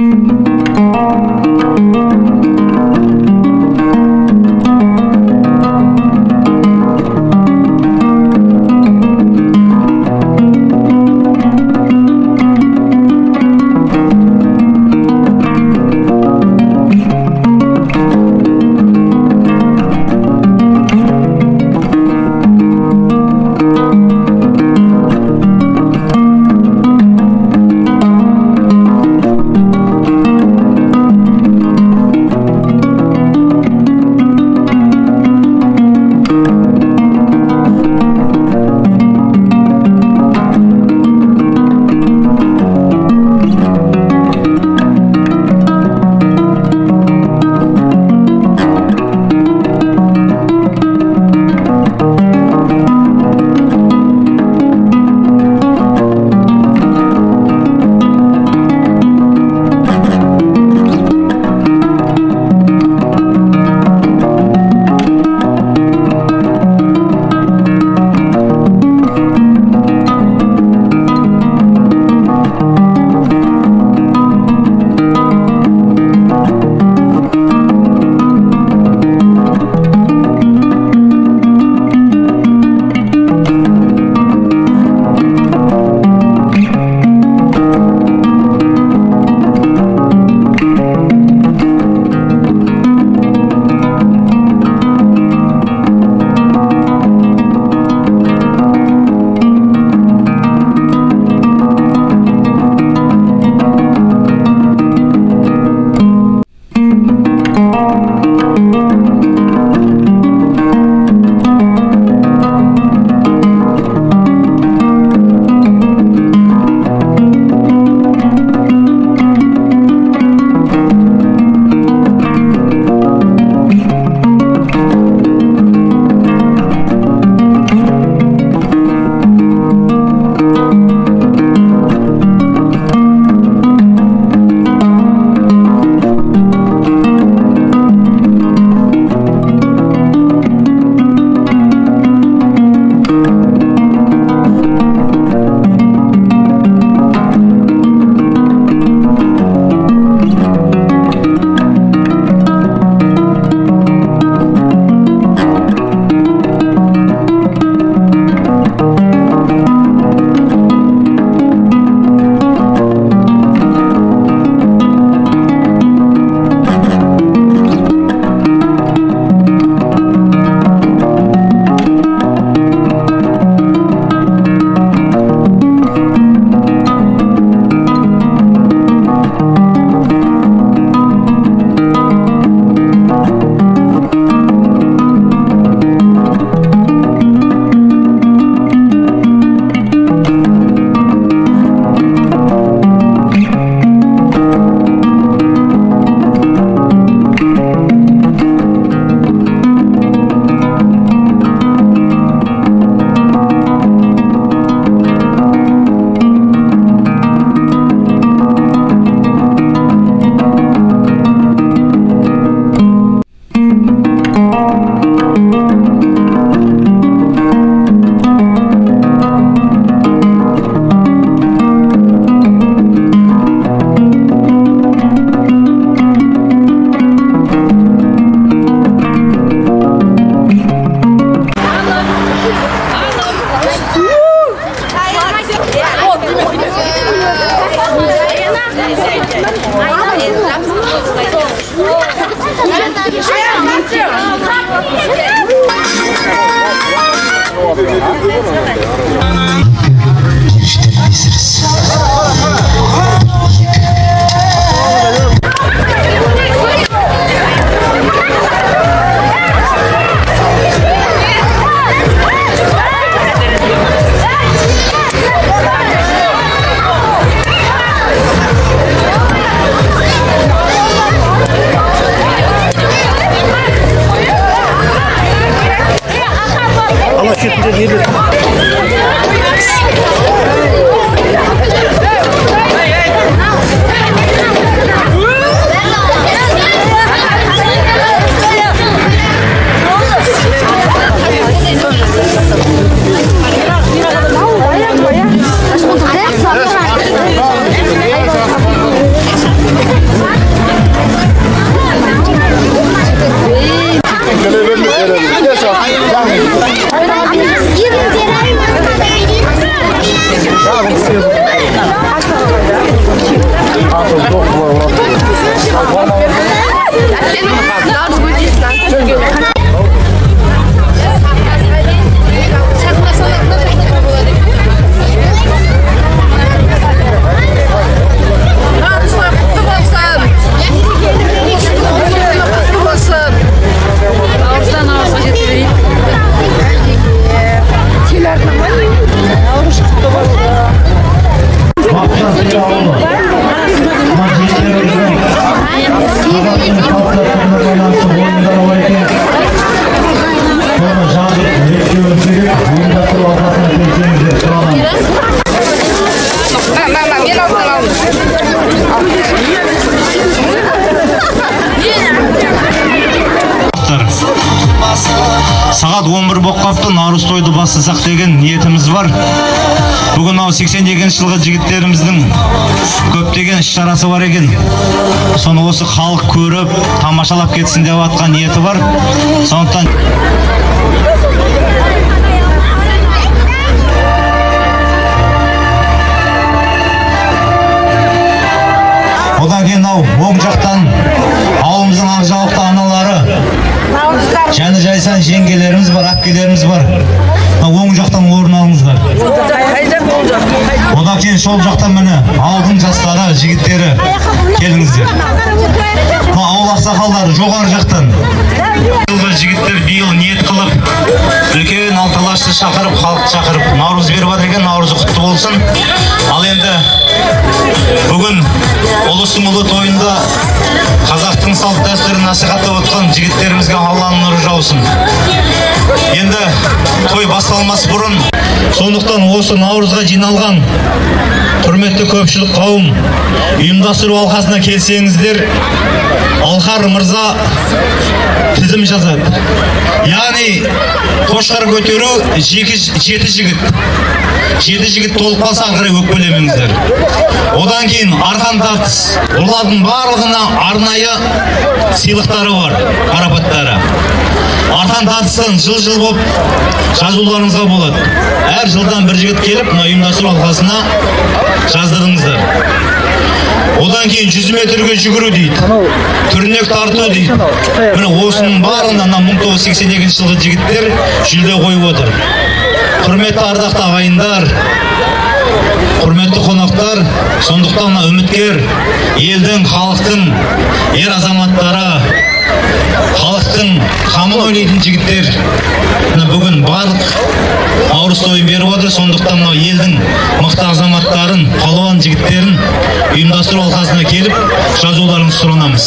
Hey, hey! Сағат 11 болып қапты, наурыз тойды бастасақ деген ниетіміз бар. Бүгін 82 жылғы жігіттеріміздің көптеген іс-шарасы бар екен. Соны осы халық көріп, тамашалап кетсін деп атқан ниеті бар. Сондықтан одан кейін оң жақтан ауылымыздың ақжауықты аналары, және жайсан жеңгелеріміз бар, әпкелеріміз бар. Оң жақтан орын алыңыздар. Одан кейін сол жақтан міне ауылдың жастары, жігіттері келіңіздер. Ауыл ақсақалдары жоғары жақтан. Жігіттер биыл ниет қылып, үлкен алталашты шақырып, халықты шақырып, наурыз беріп жатыр екен, наурызы құтты болсын. Ал енді бүгін ұлыстың ұлы тойында қазақтың салт дәстүрін насихаттап отқан жігіттерімізге Алланың нұры жаусын. Енді той басталмас бұрын, сондықтан осы наурызға жиналған құрметті көпшілік қауым, ұйымдастыру алқасына келсеңіздер, Алқар мырза тізім жазады. Яғни қошқар көтеру 7 жігіт. 7 жігіт толып қалса ары өкпелемеңіздер. Одан кейін арқан тартыс. Олардың барлығына арнайы сыйлықтары бар, марапаттары. Арқан тартыстан жыл болып жазуларыңызға болады. Әр жылдан бір жігіт келіп, ұйымдастыру алқасына жаздырыңыздар. Одан кейін 100 метрге жүгіру дейді, түрнек тарту дейді. Міне осының барлығына 1982 жылғы жігіттер жүлде қойып отыр. Құрметті ардақты ағайындар, құрметті қонақтар, сондықтан үміткер, елдің, халықтың, ер азаматтары, халықтың қамын ойлайтын жігіттер бүгін барлық наурыз тойын беріп отыр. Сондықтан елдің мықты азаматтарын, палуан жігіттерін ұйымдастыру алқасына келіп жазуларыңызды сұранамыз.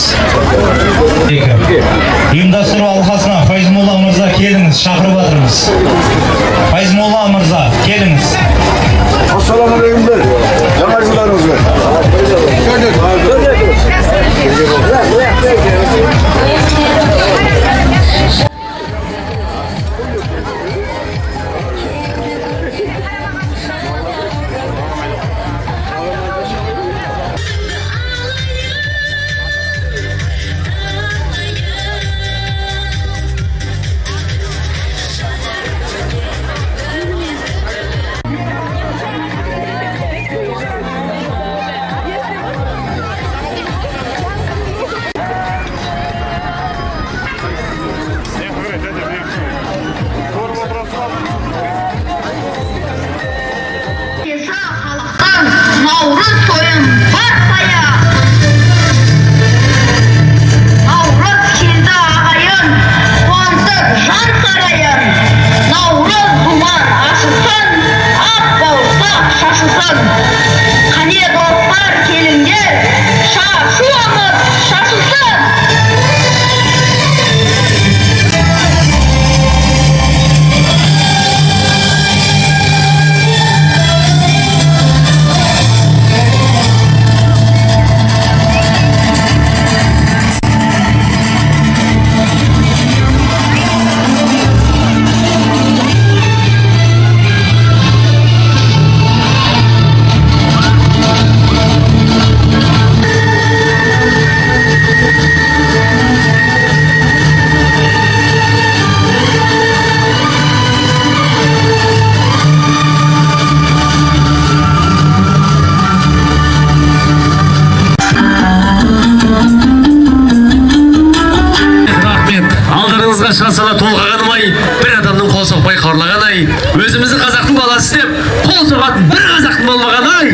Ұйымдастыру алқасына Файзмолла мырза келіңіз, шақырып жатырмыз. Файзмолла мырза келіңіз. Ассалаумағалейкум. Жаңа жылдарыңыз бар. шығасала толғағаным ай, бір адамның қол соқпай қорлаған ай, өзімізді қазақтың баласы деп қол соғатын бір қазақтың болмаған ай.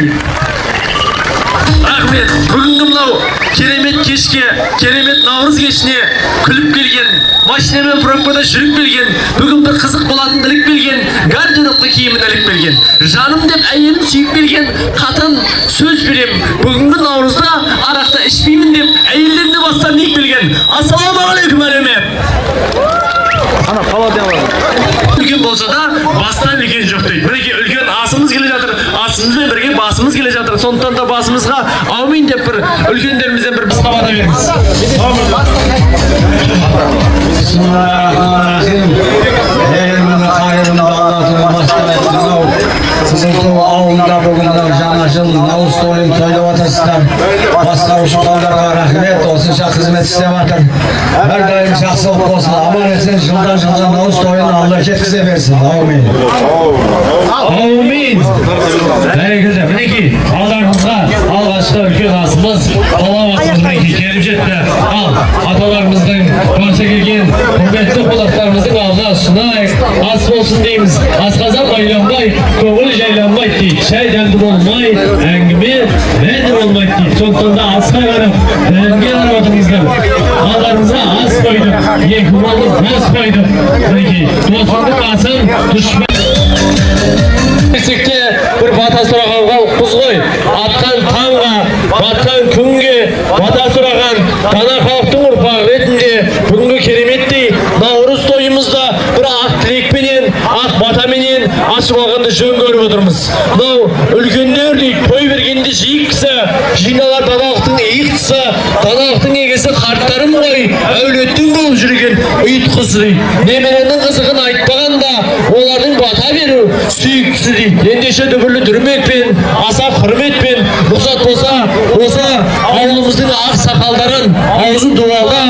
Рахмет, бүгінгі мынау керемет кешке, керемет наурыз кешіне күліп келген, машинамен пробкада жүріп келген, бүгін бір қызық болатын іліп келген, гардеробқа киімін іліп келген, жаным деп әйелін сүйіп келген қатын сөз берем, бүгінгі наурызда арақта ішпеймін деп әйелдеріне бастан ниет келген. Ассалаумағалейкум әлемет. Ана палата var. Үлкен болса да бастан үлкен жоқ дейді. Мінекей үлкен асымыз келе жатыр, асымызбен бірге басымыз келе жатыр. Сондықтан да басымызға аумин деп бір үлкендерімізден бір біз қабата беріңіз. Bismillahirrahmanirrahim. Elhamdülillah hayırlı Allah'ın başkanı. Sızıltı ağında bugün жаңа жыл наурыз тойын тойлап жатырсыздар. Басқарушы қалдарға рахмет, осынша қызмет істеп жатыр. Әрдайым жақсылық болсын, аман есен жылдан жылға наурыз тойын Алла жеткізе берсін. Аумин. Аумин. Бәрекелді. Мінекей алдарыңызға алғашқы үлкен асымыз, балау асымыз мінекей келіп жетті. Ал аталарымыздың барша келген құрметті қонақтарымыздың алдына ұсынайық. Ас болсын дейміз. Асқазан байланбай, көңіл жайланбайды дейді. Шай дәмді болмай, әңгіме мәнді болмайды дейді. Сондықтан да асқа қарап, дәмге қарап отырыңыздар. Алдарыңызға ас қойдық, екі болдық, ас қойдық. Мінекей достық асын дұшпан Есекте бір бата сұраған құз ғой, атқан таңға, батқан күнге бата сұраған дана халықтың ұрпағы ретінде бүгінгі кереметтей наурыз тойымызда бір ақ тілекпенен, ақ батаменен ашып алғанды жөн көріп отырмыз. Мынау үлкендер дейді, той бергенде жиік кісі, жиналар даналықтың иықтысы, даналықтың егесі қарттарым ғой, әулеттің болып жүрген ұйыт қыз дейді. Немеренің қызығын айтпағанда, олардың бата беру сүйіктісі дейді. Ендеше дүбірлі дүрмекпен, аса құрметпен, рұқсат болса, осы ауылымыздың ақ сақалдарын аузы дуала,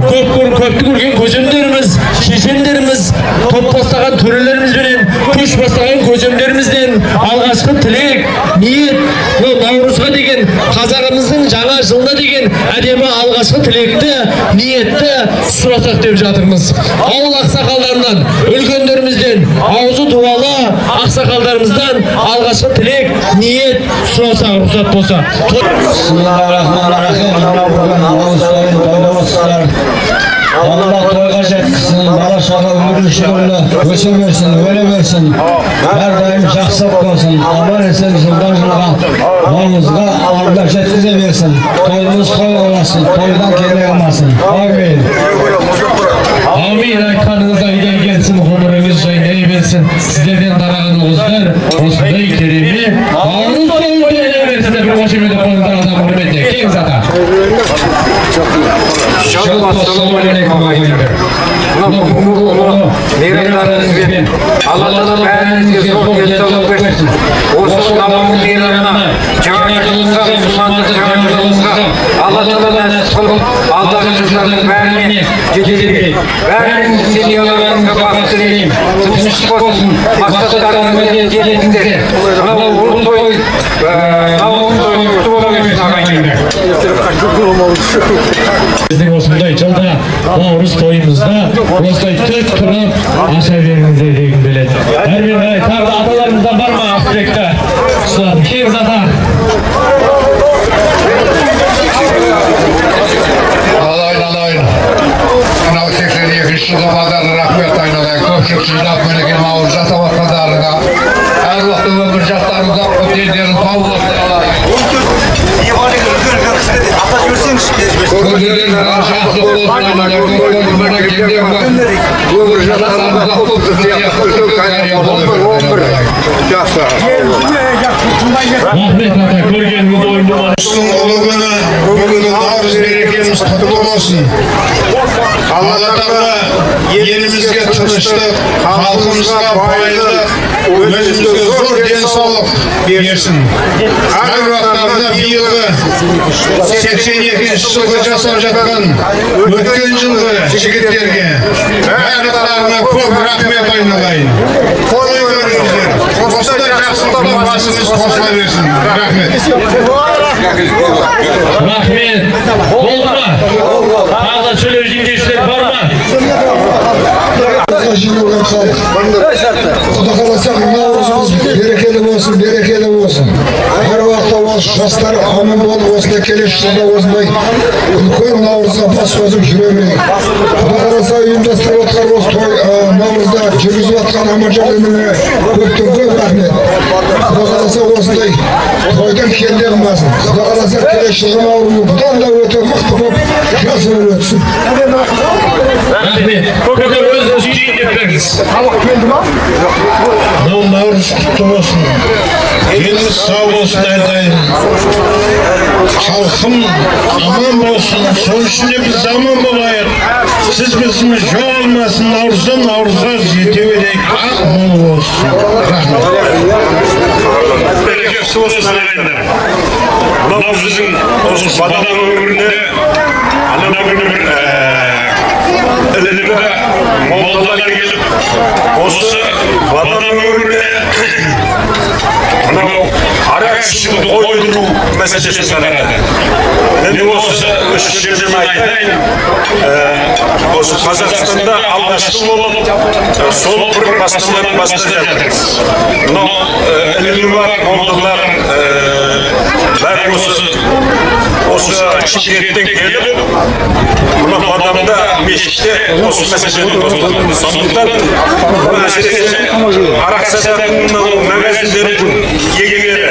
көпті көрген көземдеріміз, шешендеріміз, топ бастаған төрелерімізбенен, көш бастаған көземдерімізден алғашқы тілек, ниет, наурызға деген, қазағымыздың жаңа жылына деген әдемі алғашқы тілекті, ниетті сұрасақ деп жатырмыз. Ауыл ақсақалдарынан, үлкендерімізден, аузы дуалы ақсақалдарымыздан алғашқы тілек, ниет сұрасақ рұқсат болса. Bismillahirrahmanirrahim. Бүгін наурыз тойын тойлап отырсыздар. Алла тойға жеткізсін, бала шаға өмірі өсе берсін, өле берсін. Әрдайым жақсылық болсын, аман есен жылдан жылға наурызға Алла жеткізе берсін. Тойымыз той болсын, тойдан керек алмасын. Амин. Амин. Айтқаныңыздан келсін, ғұмырыңыз жайнай берсін. Сіздерден тараған ұғыздар осындай керемет наурыз тойын тойлай берсін. Бір қошемеді қойындар адам құрметіне. Кең зата. Ассалаумағалейкум ағайындар. Мейрамдарыңызбен Алладан бәріңізге зор денсаулық берсін. Осы наурыз мейрамына, жаңа жылыңызға, мұсылмандық жаңа жылыңызға Алладан нәсіп қылып, алдағы жылдардың бәріне жеткізбей, бәріңіз семьяларыңызға бақыт тілеймін. Тыныштық болсын, мақсаттарыңызға жетіңіздер. Мынау той, наурыз тойы құтты бола берсін ағайындар. Біздің осындай жылда наурыз тойымызда осылай тік тұрып аша беріңіздер дегім келеді. Әрмен қарай тағы да аталарымыздан бар ма ақбекті? Сұлады, кең зата. Алайын. Мынау 82 жылғы базары рахмет айналайын. Көпшілік жинап мінекен наурыз жасап отқандарына. Әр уақытта өмір жастарымызға көтелдерін тауып Көздерден жақсы болсын айналайын. Көздерден кемден бар. Өмір жастарымызға Рахмет ата, көргеніңіз ойынды бар. ұлы күні, бүгінгі наурыз мерекеміз құтты болсын. Алла Тағала елімізге тыныштық, халқымызға байлық, өзімізге зор денсаулық берсін. Әр уақытта биылғы 82 жылғы жасап жатқан өткен жылғы жігіттерге барлықтарына көп рахмет айналайын. Той көріңіздер. Осындай жақсылыққа басымыз қосыла берсін. Рахмет. Рахмет. Болды ма? Тағы сөйлеу жеңгешілер бар ма? Navruz'a жиналған халық. Құда қаласа Наурызымыз берекелі болсын, берекелі болсын. Әр уақытта осы жастар аман болып, осында келесі жылда осындай үлкен Наурызға бас қосып жүре берейік. Құда қаласа ұйымдастырып отқан осы той Наурызда жүргізіп жатқан Аманжолұлына көптен көп рахмет. Құда қаласа осындай тойдан келден басын. Құда қаласа келесі жылғы Наурызы бұдан да өте мықты болып жасып өтсін. Рахмет. Көкем өзіңіз түйіндеп беріңіз. Наурыз құтты болсын. Еліміз сау болсын әрдайым. Халқым аман болсын. Сол үшін де біз аман болайық. Сіз біздің жоғалмасын. Наурыздан Наурызға жете берейік. Ақ мол болсын. Рахмет. Берекесі болсын ағайындар. Мынау біздің осы бадам өңірінде ана күні бір ілімі молдалар келіп осы бадам өңірінде мынау арақ ішуді қойдыру мәселесін қарады. Мен осы үш жерден айтайын, осы Қазақстанда алғашқы болып сол бір бастаманы бастап жатырмыз. Мынау ілімі бар молдалар бәрі осы шекеттен келіп мына бадамда мешітте осы мәселені қозғады. Сондықтан бұл мәселесі арақ сататын магазиндердің егері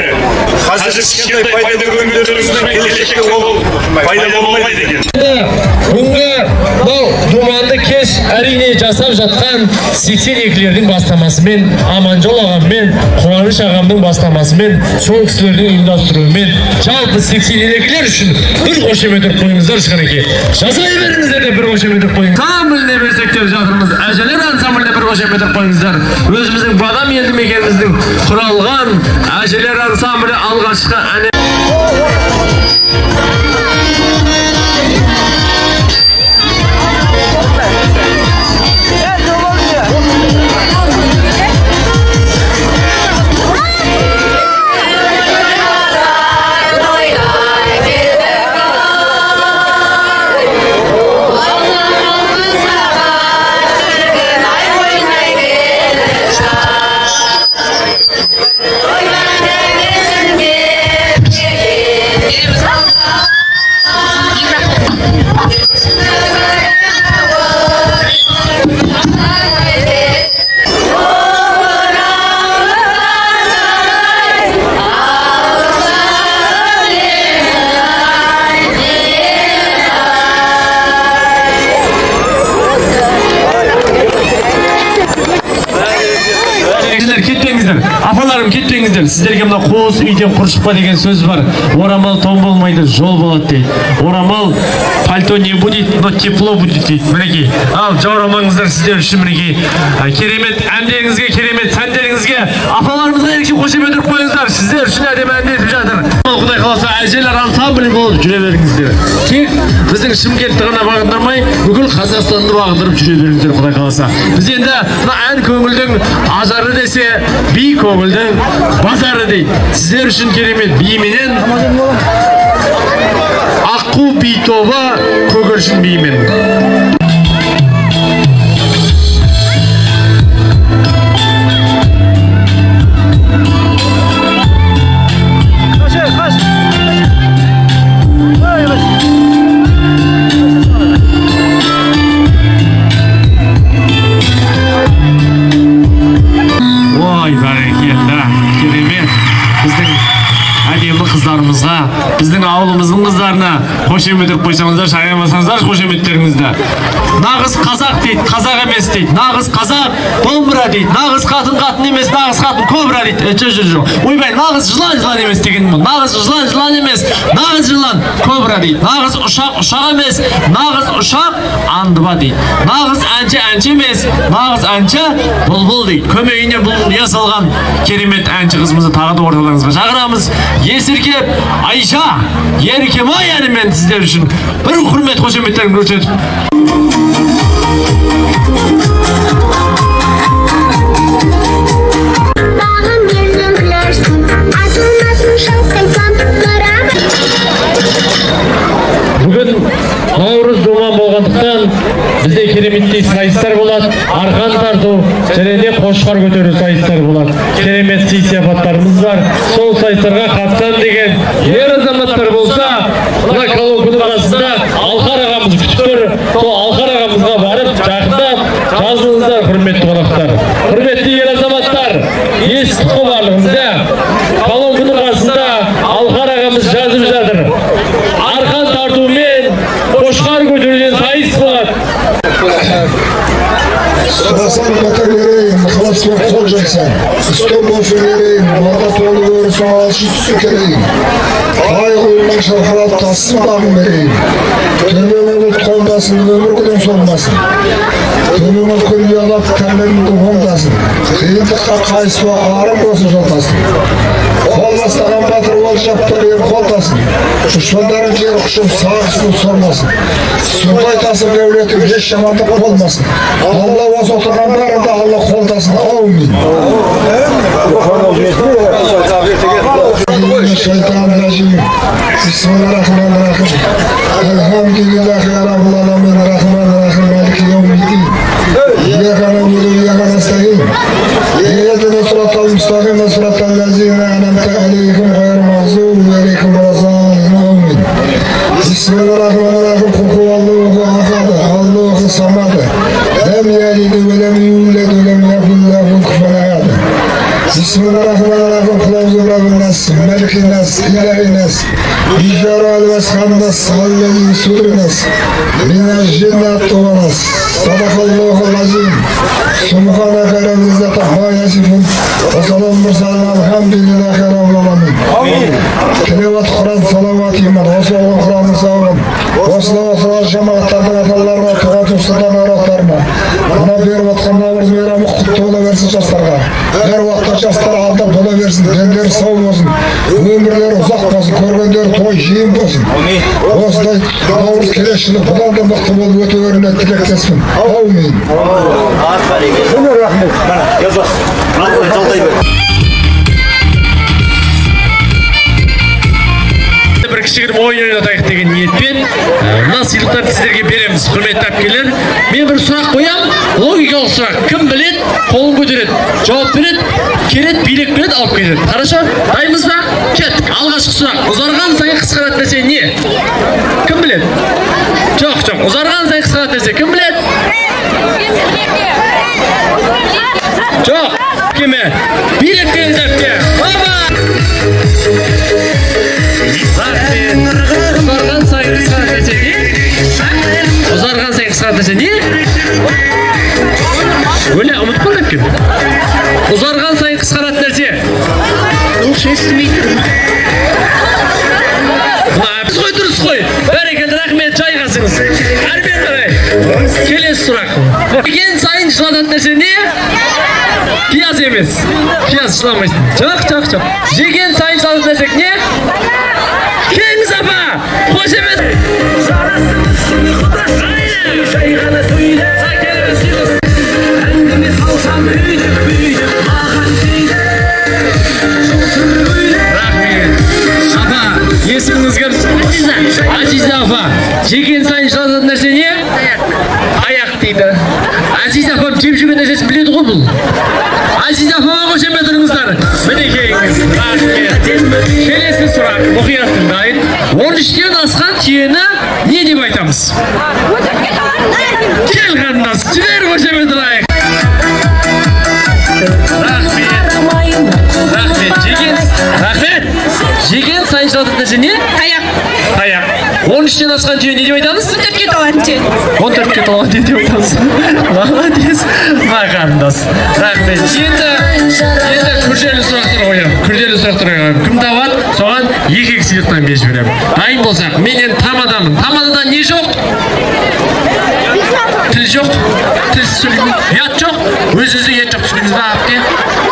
қазір кішкентай пайда көргендеріңіздің келешекте ол пайда болмайды деген. Бүгінгі бұл думанды кеш әрине жасап жатқан 82-лердің бастамасымен, Аманжол ағаммен, Қуаныш ағамның бастамасымен, сол кісілердің ұйымдастыруымен, жалпы 82-лер үшін бір қошемет қойыңыздар Шқанеке. Жазай беріңіздер де бір қошемет қойыңыздар. Ансамбліне берсектер жатырмыз. Әжелер ансамбліне бір қошемет қойыңыздар. Өзіміздің Бадам елді мекеніміздің құралған әжелер ансамблі алғашқы әне Апаларым кетпеңіздер. Сіздерге мына қуыс үйден құр шықпа деген сөз бар. Орамал тон болмайды, жол болады дейді. Орамал пальто не будет, но тепло будет дейді. Мінекей. Ал жаурамаңыздар сіздер үшін мінекей. Керемет әндеріңізге, керемет сәндеріңізге, апаларымызға ерекше қошемет қойыңыздар. Сіздер үшін әдемі ән етіп жатыр. Құдай қаласа әжелер ансамблі болып жүре беріңіздер. Тек біздің Шымкентті ғана бағындырмай, бүкіл Қазақстанды бағындырып жүре беріңіздер, Құдай қаласа. Біз енді мына ән көңілдің ажары десе, би көңілдің базары дейді. Сіздер үшін керемет биіменен Аққу би тобы көгершін биімен. Ой, бәрекелді, керемет. Біздің әдемі қыздарымызға, біздің ауылымыздың қыздарына қошемет қойсаңыздар, шайрамасаңыздар қошеметтеріңізді. Нағыз қазақ дейді, қазақ емес дейді. Нағыз қазақ домбыра дейді. Нағыз қатын қатын емес, нағыз қатын кобра дейді. Жоқ. Ойбай, нағыз жылан емес деген бұл. Нағыз жылан емес, нағыз жылан кобра дейді. Нағыз ұшақ емес, нағыз ұшақ андыба дейді. Нағыз әнші емес, нағыз әнші бұлбұл дейді. Көмейіне бұлбұл ясалған керемет әнші қызымызды тағы да орталарыңызға шақырамыз. Есіркеп Айша, Еркемай әнімен сіздер үшін бір құрмет қошеметтерін көрсетіп. Бүгін Наурыз думан болғандықтан бізде кереметтей сайыстар болады. Арқан тарту және қошқар көтеру сайыстар болады. Керемет сый-сияпаттарымыз бар. Сол сайыстарға қатысам деген ер азаматтар болса, мына колонканың арасында Алқар ағамыз күтіп тұр. Сол Алқар ағамызға барып жақындап жазылыңыздар, құрметті қонақтар. Құрметті ер азаматтар, естіп барлығымызда колонканың арасында Алқар ағамыз жазып жатыр. Арқан тарту мен қошқар көтеруден сайыс болады. Садасан бата берейін, қыласпен қол жақсан. Үстен бошу берейін, бата толы көрісі алшы түсі керейін. Ай құлынан шалқалап тасын бағын берейін. Төмен ұлт қолдасын, өмір күден солмасын. Төмен ұлт күлі алап кәлемді қолдасын. Қиындыққа қайыспа арым болсын жолдасын. Қол бастаған батыр ол жаптар ер қолдасын. Дұшпандарын кері құшып сағысын сормасын. Сұндай тасып әулеті еш жамандық болмасын. Алла осы отырған барында Алла қолдасын. Аумин. Şeytanirracim. Bismillahirrahmanirrahim. Elhamdülillahi Rabbil alemin. Rahmanirrahim. Maliki yevmiddin. İyyâke na'budu ve iyyâke nestaîn. İhdinâ sıratal müstakîm sıratal lezîne en'amte aleyhim gayril mağzûbi aleyhim velezzâlin. Amin. Bismillahirrahmanirrahim. Kul huvallahu ahad. Allahu samad. Lem yelid ve lem yulad ve lem yekun lahu kufuven ahad. Bismillahirrahmanirrahim. Kul a'ûzü birabbin nas, melikin nas, ilahin nas, min şerril vesvesil nas, allazi sudur nas, minel cinneti ven nas. Sadakallahul azim. Subhaneke rabbil izzati amma yasifun. Ve selamun mursalin elhamdülillahi rabbil alemin. Amin. Tilavet Kur'an, salavat, iman, Resulullah Kur'an'ın sağlam. Osla cemaatlerden atallarına, tuğat ustadan aratlarına. Buna bir vatkan namaz meyramı kutlu olaversin çaslarga. Her vakta çaslar alda bola versin, denleri sağ olsun. Ömürleri uzak olsun, körgenleri toy jiyim olsun. Osla Navruz keleşini bulan da mıhtı bol öteverine dilek kesmin. Amin. Ömer rahmet. Yazak. Allah çaltay ver. Bir kişilik oyun oynatайық деген ниетпен мына сыйлықтарды сіздерге береміз, құрметті әпкелер. Мен бір сұрақ қоям, логикалық сұрақ. Кім білет, қолын көтереді, жауап береді, келет, билек береді, алып кетеді. Хорошо? Дайынбыз ба? Кеттік. Алғашқы сұрақ. Ұзарған сайын қысқаратын нәрсе не? Кім білет? Жоқ. Ұзарған сайын қысқаратын нәрсе кім білет? Жоқ. Кеме? Билек деген зәпке. Баба! Ұзарған сайын қысқаратын нәрсе не? Ұзарған сайын қысқаратын нәрсе не? Өле, ұмытпан әпкем. Ұзарған сайын қысқаратын нәрсе. Ұлшы естімейді. Біз қой, дұрыс қой. Бәрекелді, рахмет, жайғасыңыз. Әрбен қарай. Келесі сұрақ. Жеген сайын жылататын нәрсе не? Пияз емес. Пияз жыламайсың. Жоқ. Жеген сайын жылататын нәрсе не? Kengіз апа! Қош емес! Есіміңізгер Азиза апа. Жеген сайын жылататын нәрсе не? Аяқ дейді. Азиза апам жеп жүрген нәрсесін біледі ғой бұл. Азиза апама қош ем тұрыңыздар. Мінекейіңіз. Келесі сұрақ. Мұқият тыңдайын. 13-тен асқан түйені не деп айтамыз? Кел қарындас, жібер қош ем тұрайық. Рахмет. Жеген сайын жылататын нәрсе не? Аяқ. 13-тен асқан түйе не деп айтамыз? 14-ке толатын түйе. 14-ке толатын түйе деп айтамыз. Молодец. Қарындас. Рахмет. Енді күрделі сұрақтар қоямын. Кім табады, соған 2 сыйлықтан беріп жіберемін. Дайын болсақ, мен енді тамаданың. Тамадада не жоқ? Тіл жоқ. Тілсіз сөйлеймін. Ят жоқ. Өзіңізде ет жоқ түсініңіз ба апке?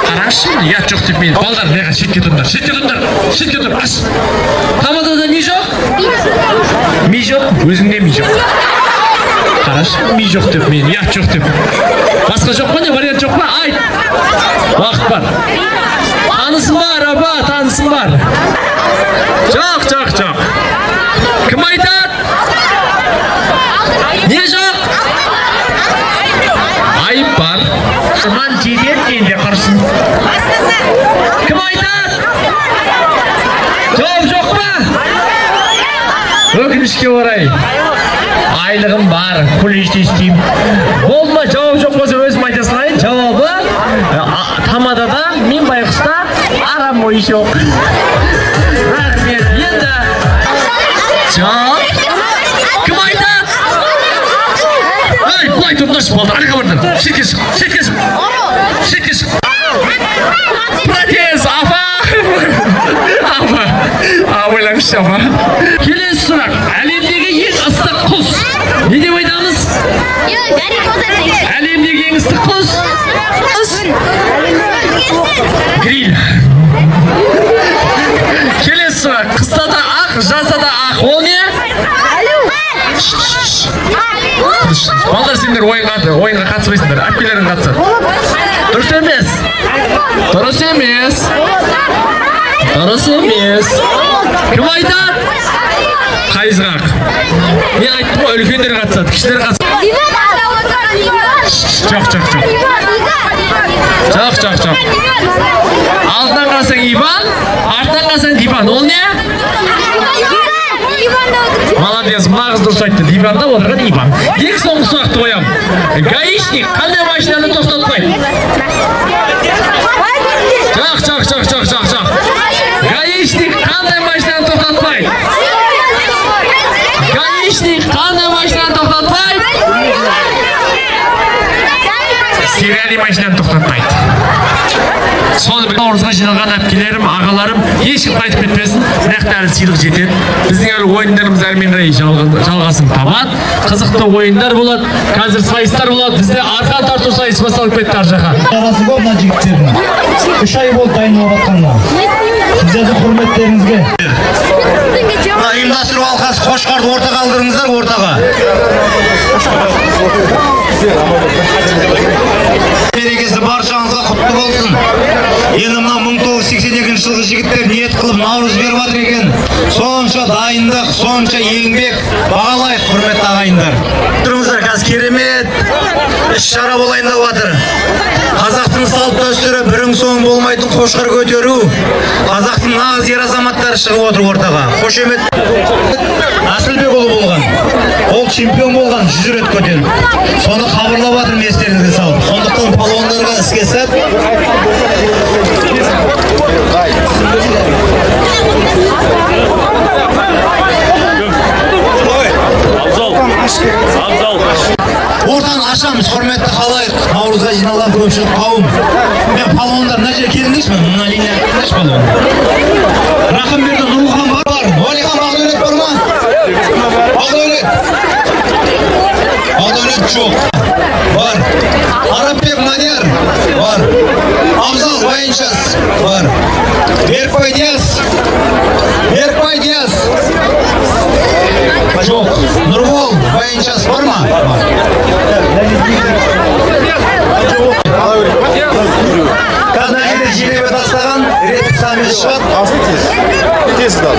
Қараңызшы, ят жоқ деп мен. Балдар, неға шетке тұрыңдар. Аш. Тамадада не жоқ? Ми жоқ. Өзіңде ми жоқ. Қарашы, ми жоқ деп мен. Ят жоқ деп. Басқа жоқ па не? Вариант жоқ па? Айт. Уақыт бар. Танысың бар, апа, танысың бар. Жоқ. Кім айтады? 70'ke orayı. Aylığım var, kolejde isteyeyim. Olma, cevap yok olsa özüm aytasınayın. Cevabı Tamada da, min bayıqısta aram o iş yok. Rahmet, енді. Cevap. Kim ayta? Hey, kulay tutmuş oldu. Arka vurdun. Şirkes. Protez, afa. Oylamış afa. Kelesi сұрақ. Әлемдегі ең ыстық құс. Ne деп айтамыз? Әлемдегі ең ыстық құс? Гриль. Келесі сұрақ. Қыста да ақ, жазда да ақ. Ол не? Балдар сендер ойынға қатыспайсыңдар. Әпкелерің қатысады. Дұрыс емес. Кім айтады? Қайызғақ. Мен айттым ғой, үлкендер қатысады, кішілер қатысады. Жоқ. Алдынан қарасаң Иван, артынан қарасаң Диван. Ол не? Молодец, мына қыз дұрыс айтты. Диванда отырған Иван. Ең соңғы сұрақты қоям. Гаишник қандай машинаны тоқтатпайды? Жоқ. Гаишник қандай машинаны тоқтатпайды? Сирияли машинаны тоқтатпайды. Соны наурызға жиналған әпкелерім, ағаларым ешкім қайтып кетпесін. Бірақ әлі сыйлық жетеді. Біздің әлі ойындарымыз әрмен қарай жалғасын табады. Қызықты ойындар болады. Қазір сайыстар болады. Бізде арқан тарту сайысы басталып кетті ар жаққа. Жарасы көп мына жігіттердің. 3 ай болды дайындалып жатқанына. Сіздердің құрметтеріңізге. Ұйымдастыру алқасы Қошқарды ортаға алдырыңыздар, ортаға. Мерекесі баршаңызға құтты болсын. Енді мына 1982 жылғы жігіттер ниет қылып наурыз беріп жатыр екен. Сонша дайындық, сонша еңбек бағалайық, құрметті ағайындар. Тұрыңыздар, қазір керемет іс-шара болайын деп жатыр. Қазақтың салт-дәстүрі бірің соң болмайтын Қошқар көтеру. Қазақтың нағыз ер азаматтары шығып отыр ортаға. Қошемет Асылбекұлы болған. Ол чемпион болған, 100 рет көтеріп. Соны хабарлап жатырмын естеріңізге салып. Сондықтан палуандарға іске сәт. Ортаны ашамыз, құрметті қалайық. Наурызға жиналған көпшілік қауым. Мен палуандар мына жерге келіңдерші, мына линияға келіңдерші палуан. Рақымберді Нұрмұхан бар. Уәлихан Ағдәулет бар ма? Ағдәулет жоқ. Бар. Арапбек Мадияр бар. Абзал Байыншас бар. Беркбай Диас жоқ. Нұрбол Байыншас бар ма? Қазір желебе тастаған рет самет шығады. Тесіз дал.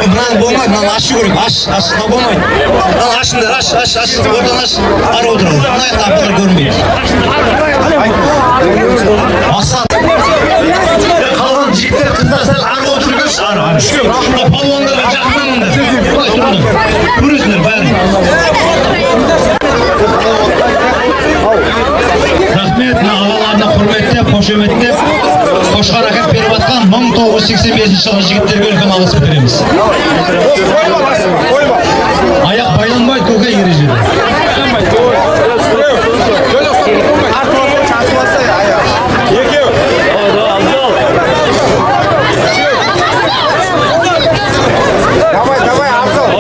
Мынаны болмайды, мынаны ашу керек. Мынаны болмайды. Мынаны ашыңдар, аш. Ордан аш. Ары отырыңыз. Мына аяқта аптар көрінбейді. Мақсат. Қалған жігіттер қыздар сәл ары отыру көрші. Ары. Палуандарға жақындаңыздар. Көресіңдер бәрін. Рахмет, ағаларына құрметтеп, қошеметтеп, Қошқар әкеп беріп атқан 1985 жылғы жігіттерге үлкен алғыс білдіреміз. Аяқ байланбайды, көке ережеде. Давай, Абзал.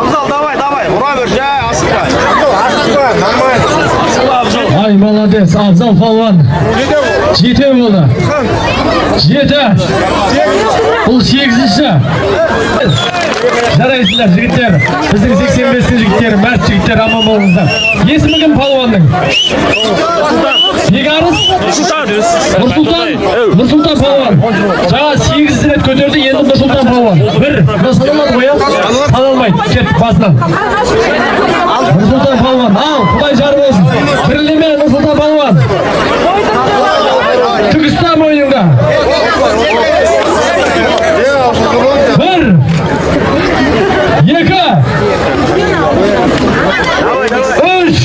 Абзал, давай. Ура бер, асықпа. Асықпа, нормально. Ай, молодец, Абзал палуан. 7 oldu. 7. Bu 8'inci. Жарайсыздар жігіттер. Біздің 85-ci жігіттер, мәрт жігіттер, аман болыңыздар. Есімі кім палуанның? Бегарыс? Нұрсұлтан палуан. Жаңа 8 рет көтерді, енді Нұрсұлтан палуан. Бір, саналады ғой, саналмайды. Кет басынан. Нұрсұлтан палуан. Ал, Құдай жар болсын. Кірілеме Нұрсұлтан палуан. Түркістан мойныңда. Bir, iki, üç,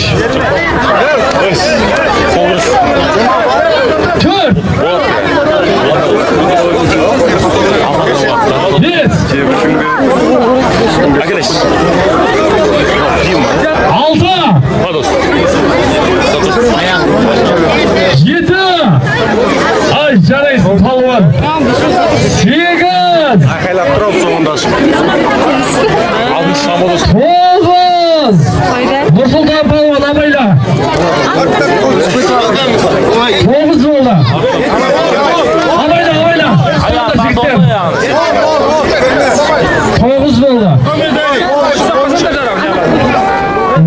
dört, beş, altı, yedi, ay jaraysın palvan, sekiz, Тоғыз! Нұрсұлтан палуан абайла. 9 болды. Абайла. 9 болды.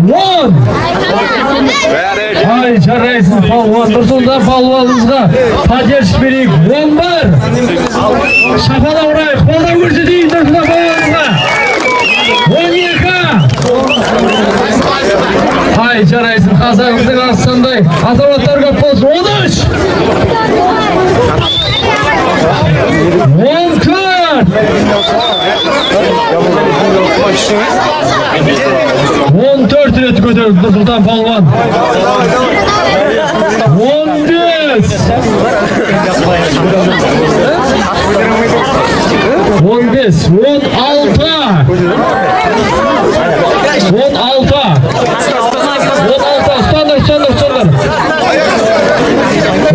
10. Ай, жарайсың палуан. Нұрсұлтан палуанымызға пәтер берейік. 11. Шапала ұрайық. Қолдан көрсетейін Нұрсұлтан палуанымызға. 12. Ай, жарайсың қазағымыздың астандай. Азаматтар көп болсын. 13. 14 рет көтерілді Нұрсұлтан палуан. 15. 15,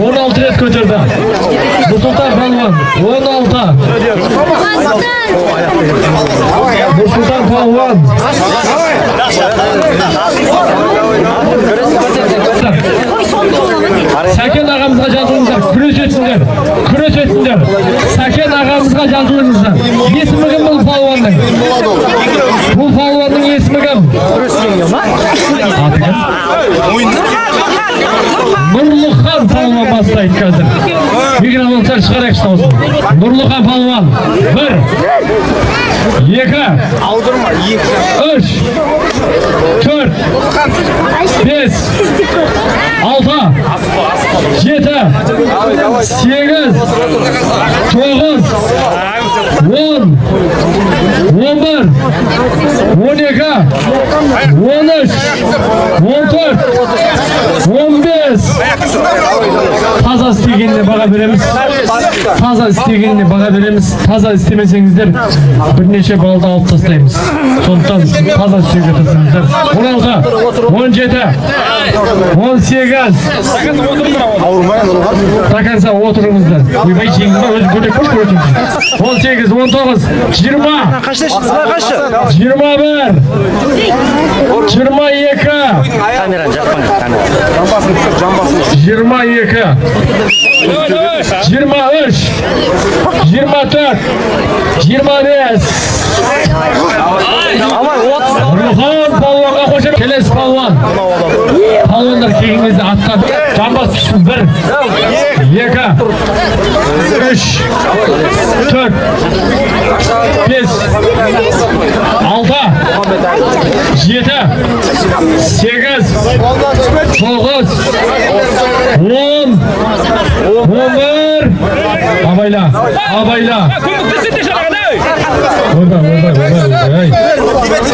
16 rет көтерді. Нұрсұлтан палуан. 16. Нұрсұлтан палуан. Сәкен ағамызға жазылыңыздар. Күрес өтсіңдер. Сәкен ағамызға жазылыңыздар. Есімі кім бұл палуанның? Бұл палуанның есімі кім? Нұрлыхан палуан бастайды қазір. Микрофондар шығарайық ұстаусын. Нұрлыхан палуан. 1, 2, 3, 4, 5, 6, 7, 8, 9, 10, 11, 12, 13, 14, 15. Таза істегеніне баға береміз. Таза істемесеңіздер бірнеше балды алып тастаймыз. Сондықтан таза істеуге тырысыңыздар. 16, 17, 18. Таканса отырыңыздар. Ойбай жеңді ма? Өзі көтек көш көрсін. 18, 19, 20, 21, 22, 22, 23, 24, 25. Нұрхан палуанға қоша келесі палуан. Палуандар келген кезде атқа жамбас түшін. 1, 2, 3, 4, 5, 6, 7, 8, 9, 10, 11. Абайла.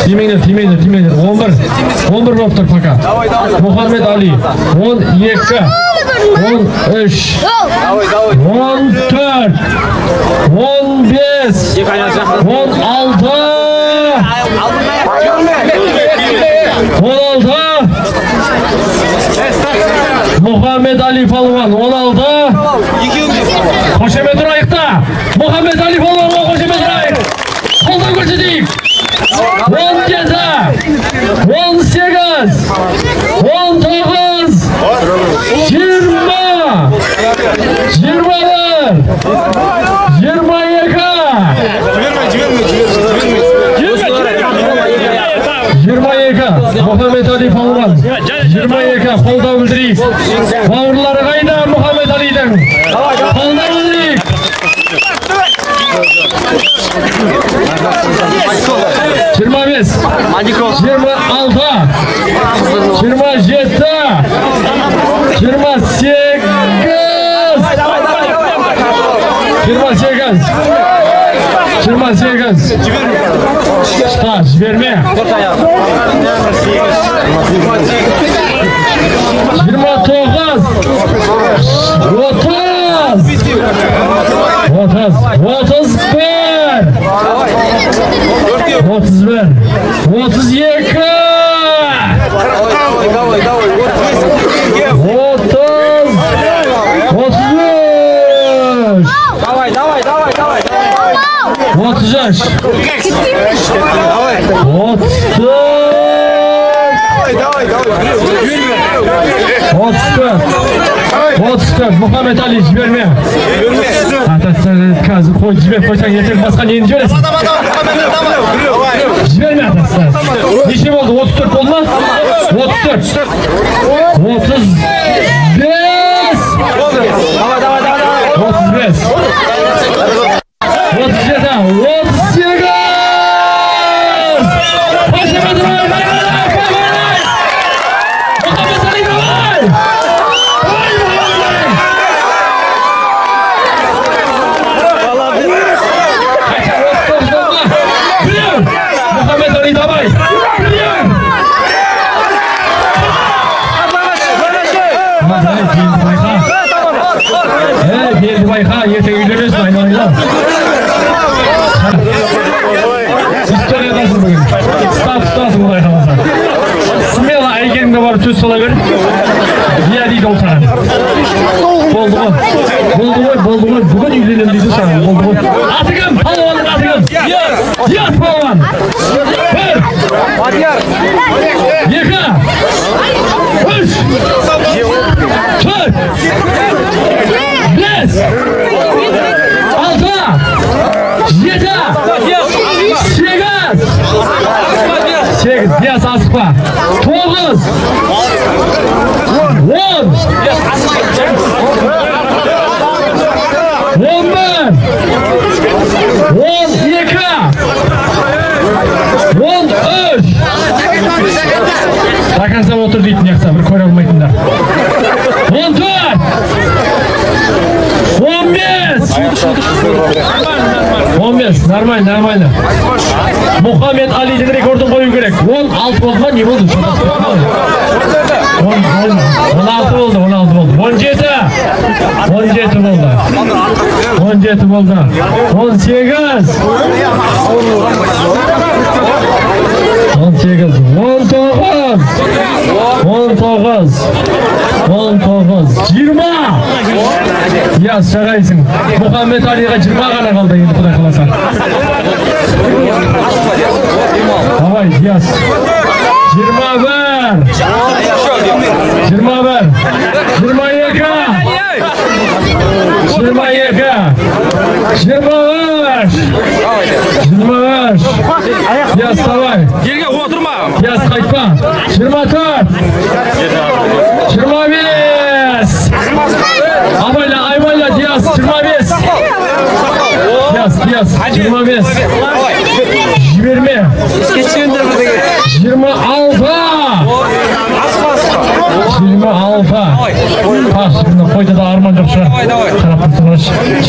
Тимейдер. 11 болып тұр пока. Мұхаммед Али. 12, 13, 14, 15, 16. Мұхаммед Али палуан. 16. Қошемет ұрайықта. Мұхаммед Али палуанға қошемет ұрайық. Қолдан көрсетейік. 17, 18, 19, 20, Muhammed Ali Palvan 22 қолдау білдірейік. Бауырлары қайда Muhammed Ali'дің? Қолдау білдірейік. 25, 26, 27, 28, Usta, жіберме. 34 Muhammed Ali жіберме. Қазір қой жіберіп қойсаң ертең басқа нені жібересің? Жіберме атасы. Неше болды? 34 болды ма? 34 35 söz sola ver. Diğer değil olsa. Boldu mu? Bugün yüzlerim dedi sana. Boldu mu? Atıkım, palvanın atıkım. Yaz palvan. Bir. Yıka. Üç. Dört. Beş. Altı. Yedi. Sekiz. Diyaz asıkla. 9 10 11 12 13 Takansa otur deyip yaksa bir koyar olmayınlar 14 15 normal Muhammed Ali'nin rekordunu koyu gerek 16 oldu ne oldu? 16 oldu 17 oldu 18 20 Yaz şarayısın Muhammed Ali'ye 20 gana kaldı şimdi Kuday kalasa Davay yaz 21 Yaz davay Yerge oturma. Yaz kayıtma 24 25 Aybayla Diyaz 25 Diyaz 25 20 26 Bak şimdi koyda da arman yok şu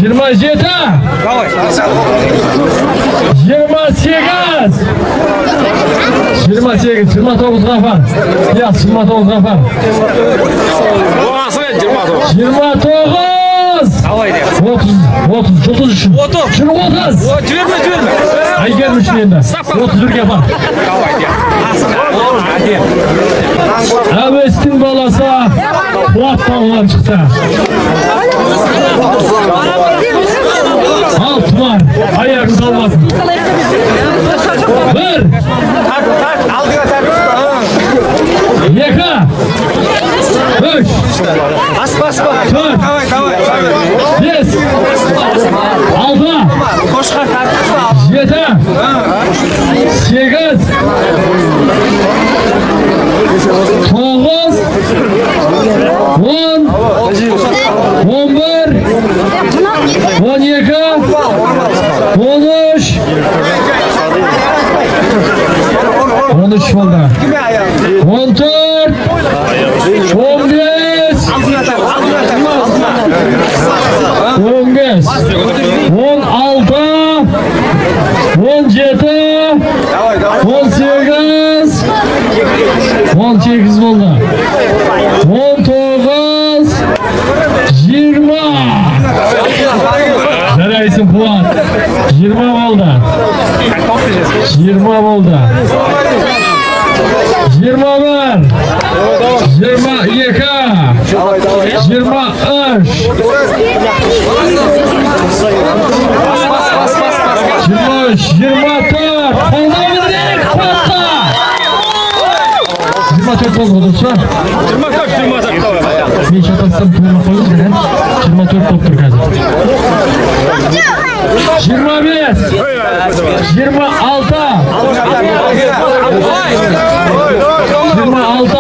27 29 kafan Diyaz 29 kafan 30 üçün. 30. 30. Ay gelmiş şimdi. 31 yapar. Avestin balası Fuat'tan çıktı. Alt var. Ayağınız almasın. Bir. Yaka. 3. Bas. 4. 5. 6. 7. 8 9 10 11 12 13 13 oldu. 14 15 15 16 17 18 18 oldu. 19 20 Nereysin Fuat? 20 oldu. 20 oldu. 21 22 23 23 24 24 oldu olursa 24 ben çatasam puluna koyuz gelen 24 oldu қазір 25 26 26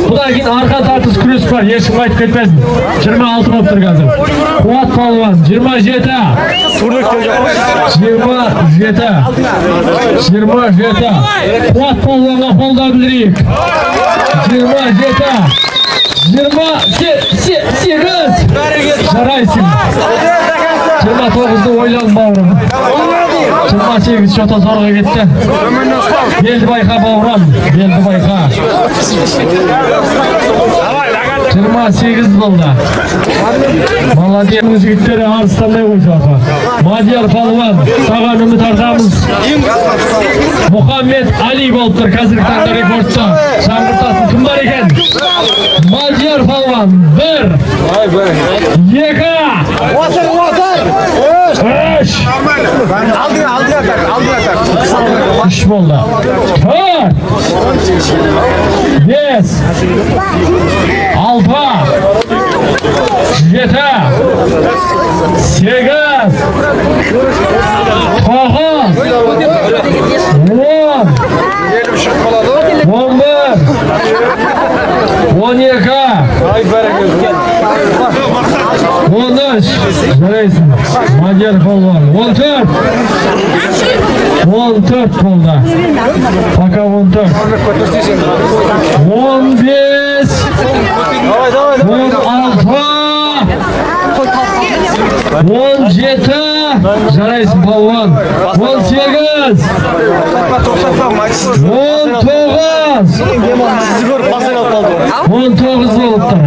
Бұдан кейін арқа тартыс күрес бар, ешкім айтып кетпесін. 26 болып тұр қазір. Қуат Палуан 27 Қуат Палуанға қолдау білдірейік. 28 жарайсың. 29-ды ойлан бауырым. 28 шота зорға кетті. Белді байқа бауырам, белді байқа. 28 болды. Молодец. Жігіттері арыстандай қойды апа. Мадияр Палуан, саған үміт артамыз. Мұхаммед Али болып тұр, қазіргі таңда рекордты. Жаңғыртатын кім бар екен? Мадияр Палуан, 1 2 3 болды. 4 5 6 7 8 13 Жарайсың. Мадияр Палуан 14 болды. Пока 14 15 16 17 Жарайсың Палуан 18 19 болып тұр.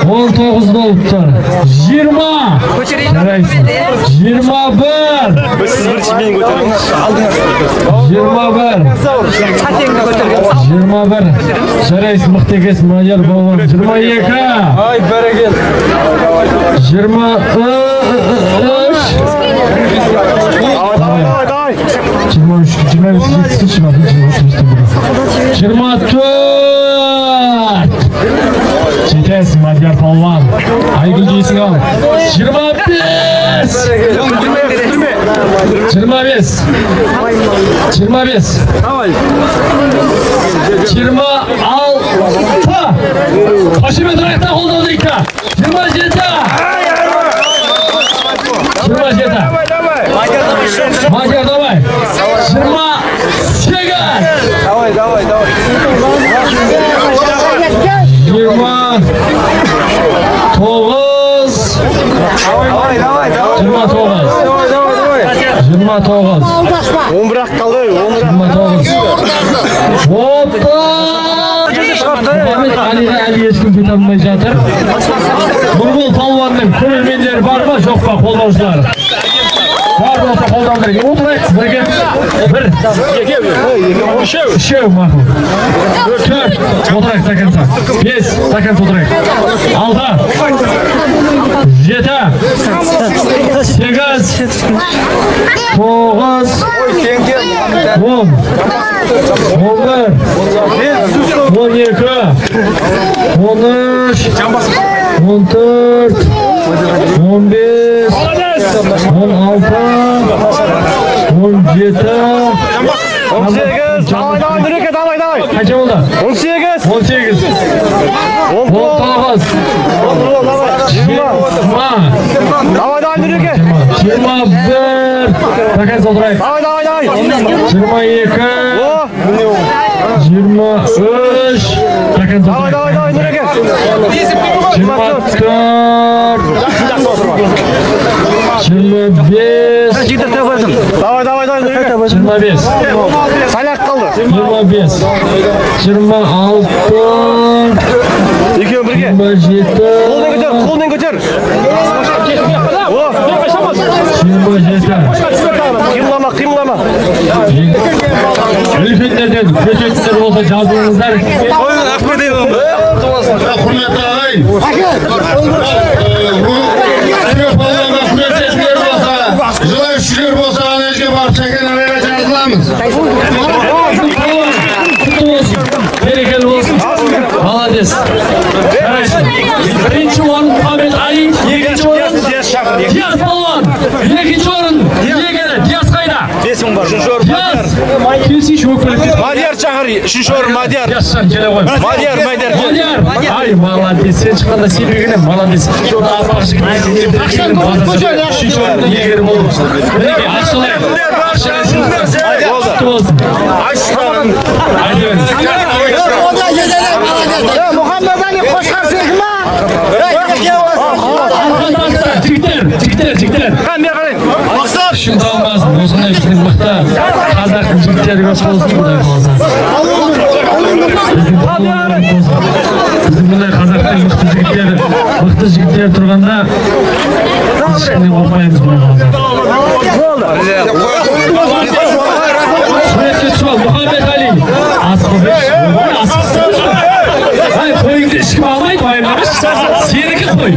19 болып тұр. 20 Жарайсың. 21 Жарайсың, мықты екенсің Мадияр Палуан. 22 24 жетесің Мадияр Палуан. Айгүл дейсің ал. 25 Қошемет аяқта қолдау дейікті. 27 Мадияр, давай. 28 11 қалды. 30 Мұхаммед Алиға әлі ешкім кете алмай жатыр. Нұрбол Палуанның көрермендері бар ма, жоқ па, қолдаушылар? Бар болса қолдау керек. Отырайық, бірге. 1 2 3 мақұл. 4 отырайық стаканса. 5 стаканса отырайық. 6 7 8 9 10 11 12 13 14 15 16 17. Давай, Нұреке, давай. Қанша болды? 18. 19. Давай, Нұреке. 21. Такай солдырайық. Давай. 22. 23. Такай солдырайық. Давай, Нұреке. 24. 25. Жігіттер тәубесін. Давай, Нұреке. 25. Саляқ қалды. 25. 26. Екеуі бірге. 27. Қолмен көтер. 27. Қимлама. Үлкендерден көшеттер болса жазылыңыздар. Құрметті ағайын, желающилер болса, анажға барып сәкен арайға жазыламыз. Берекелі болсын. Молодец. Бірінші орын Мұхаммед Али, екінші орын Диас Палуан, екінші орын иегері Диас қайда? 5 мың бар. Диас, келсейші өкілі. Мадияр шақыр. 3-ші орын Мадияр. Диас шақыр келе ғой. Мадияр. Ай, молодец. Сен шыққанда сен бергені, молодец. Апақшы үшінші орын иегері болып. Мінеке, ашылайық. Мұхаммед Али қошқар секін ма? Жігіттер. Шында алмасын, осындай біздің мықты қазақтың жігіттері көп болсын, құдай қаласа. Біздің бұндай қазақтың мықты жігіттері тұрғанда ешкімнен қорқпаймыз, құдай қаласа. Суретке түсіп ал, Мұхаммед Али. Асқы берші. Ай, қойыңды ешкім алмайды, байымдамыз. Сенікі қой.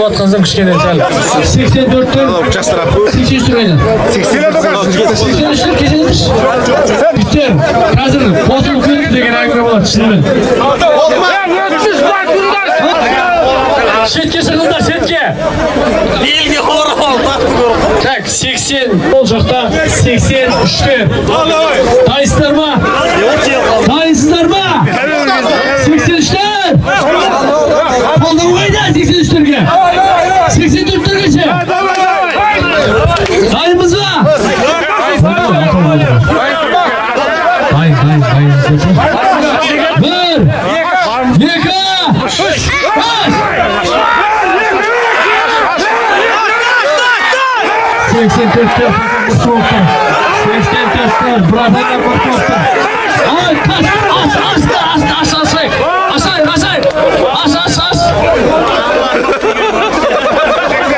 atkansan kışkene sal. 84'tür. 83'tür aynen. 83'tür kesilmiş. Bitter. Hazır. Bozul kırık degen aygıra болады. Şınымен. Şetke sıkılda, şetke. Değilge xora oldu. Tak, 80 olacakta 83'tür. Dayısızlar mı? Dayısızlar mı? 83'tür. Koldan koyda 83'türge. 84'türge. Dayımız mı? Hayır. Bir. Yeka. 84'te soğukta. 84'te bırakana korkmakta. Ay kaç. As.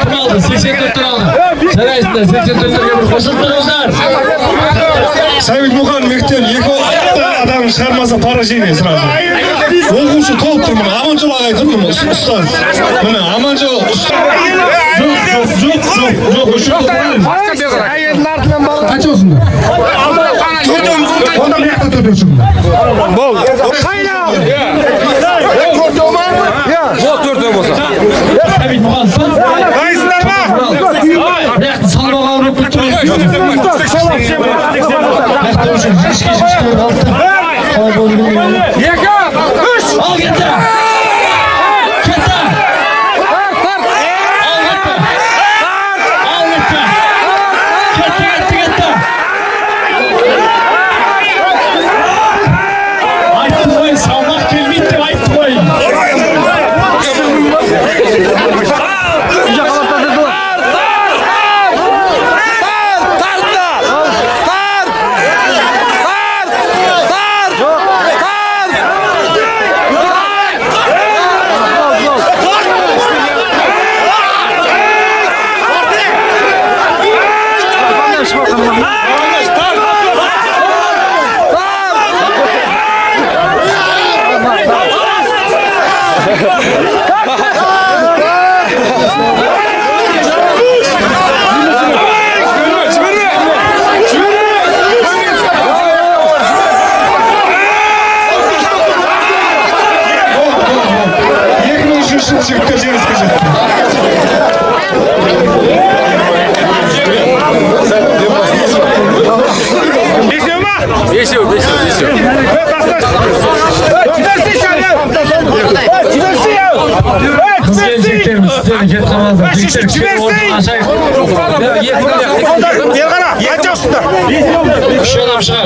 Kim aldı? 84'te aldı. Sarayısında 84'te bir koşulduğunuzlar. Sayın Muhan Mehter, adam çıkarmasa para şeyine sırası. Olgunçu tol durma, amancıl ağaydır mı ustaz? Bana amancıl ustaz. Yok, şu toprağın. Kaç olsun da? Onda bir yakta tutuyorsun da. Bol. Kayna! Dörtüm olsa. Sayın Muhan. Kayısınlar mı? Yakta salma kavrup tutturuyorsun. Yeka! Üç! Al getir! Aytı koyun, savmak kelmeydi, aytı koyun.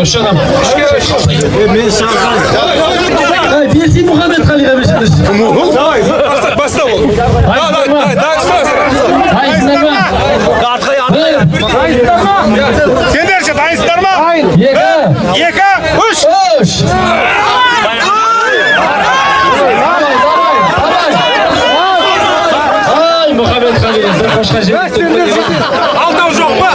Üç adam. Birisi Muhammed Khalil'e beşindir. Basta ol. Sen derse dayıslar mı? Yeka. Üç. Ay Muhammed Khalil'e sen başka şey. Aldan yok mu?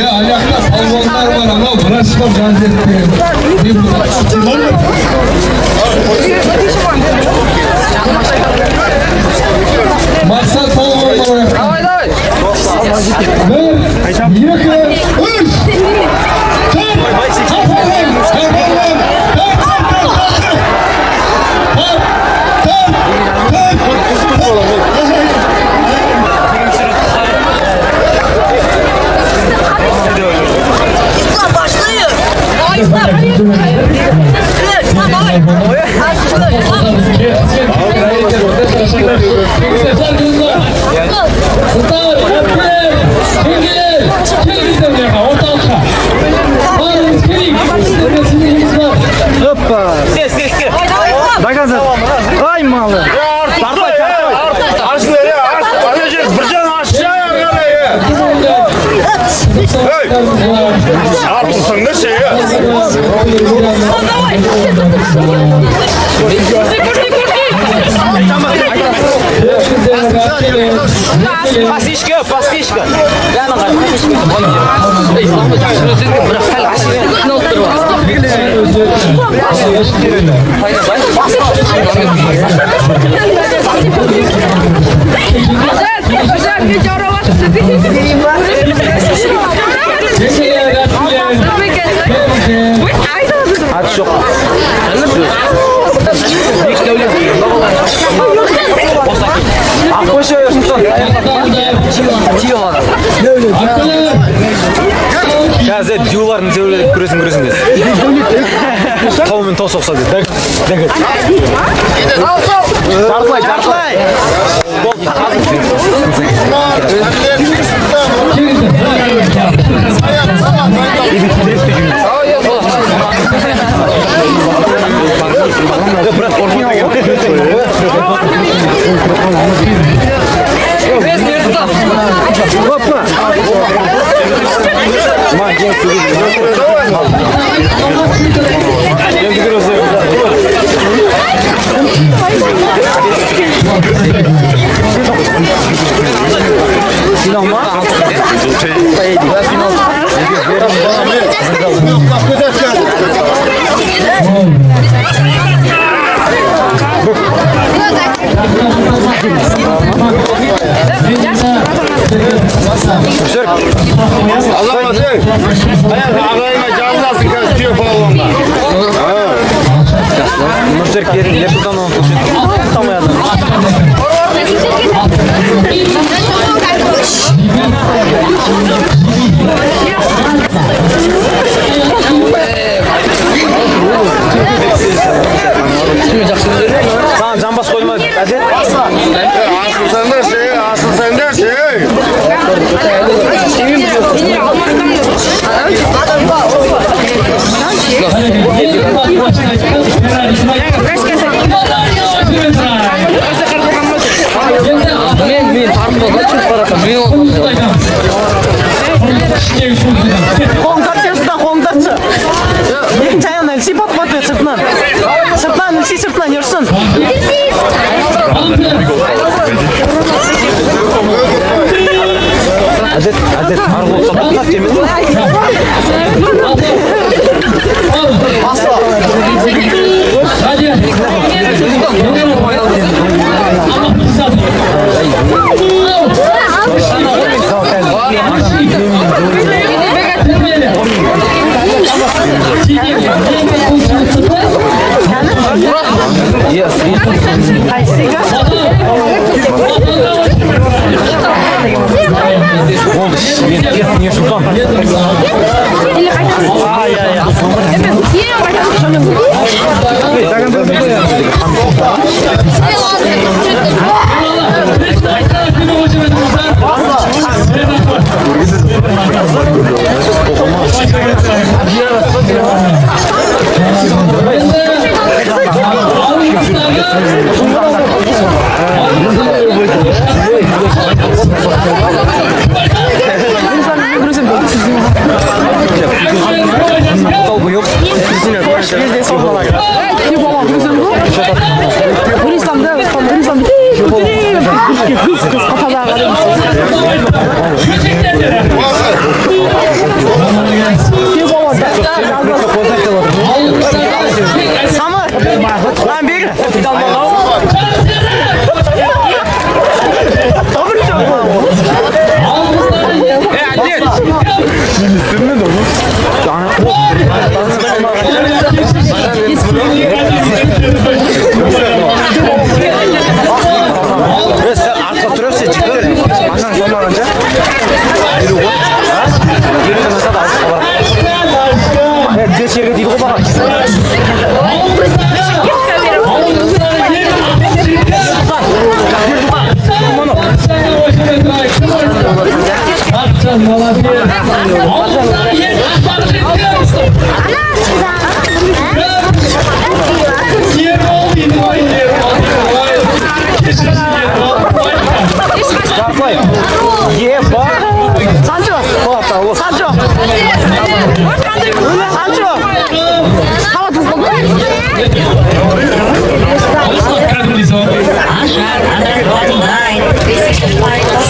Ya ayakta salmonlar var ama burası da gazeteli. Ay malı. Artırsın da şey ya. Пастишка. Қазір дюларын сөйлеп көресің де. Таумен тау соқса де. Жартылай. Jambas koyma. Hadi. Asıl sende şey. Sırtlan yırsın. Adet argo sapatlat yemin. Asla. Hadi.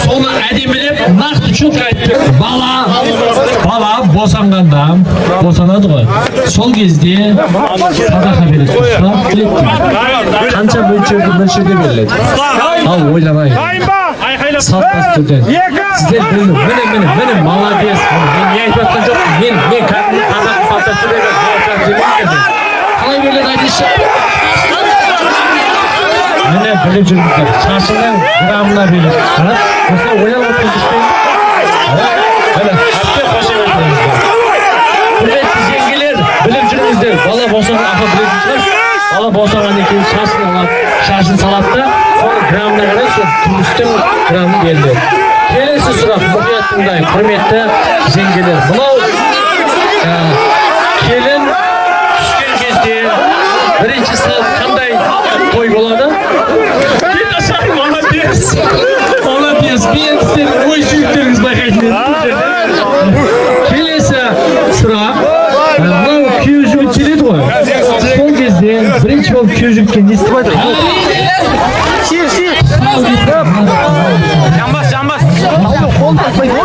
Соны әдемілеп нақты чөк айтты. Бала босанады ғой. Сол кезде садақа береді. Қанша мөлшерде беріледі. Ал ойланайын. Салт түрде. Сіздер білді. Міне, молодец. Мен не айтып жатқан жоқпын. Мен қазақ салт түрде қалай беріледі айтыңызшы. Міне біліп жүріңіздер. Шашының грамына беріледі. Қарап, осылай ойланып отырсыздар. Міне, әптен қошемет беріңіздер. Құрметті жеңгелер, біліп жүріңіздер. Бала босанған аға білетін шығар. Бала босанғаннан кейін шашын салады да, соны грамына қарай, сол күмістің грамын берді. Келесі сұрақ, мұқият тыңдайық. Құрметті жеңгелер, мынау келін түскен кезде бірінші салт қандай той болады? Молодец, мен сіздердің ой сүйіктеріңіз байқайтын едім. Келесі сұрақ, мынау күйеу жігіт келеді ғой. Сол кезде бірінші болып күйеу жігітке не істеп айтады? Жамбас. Қолын тартпай ғой.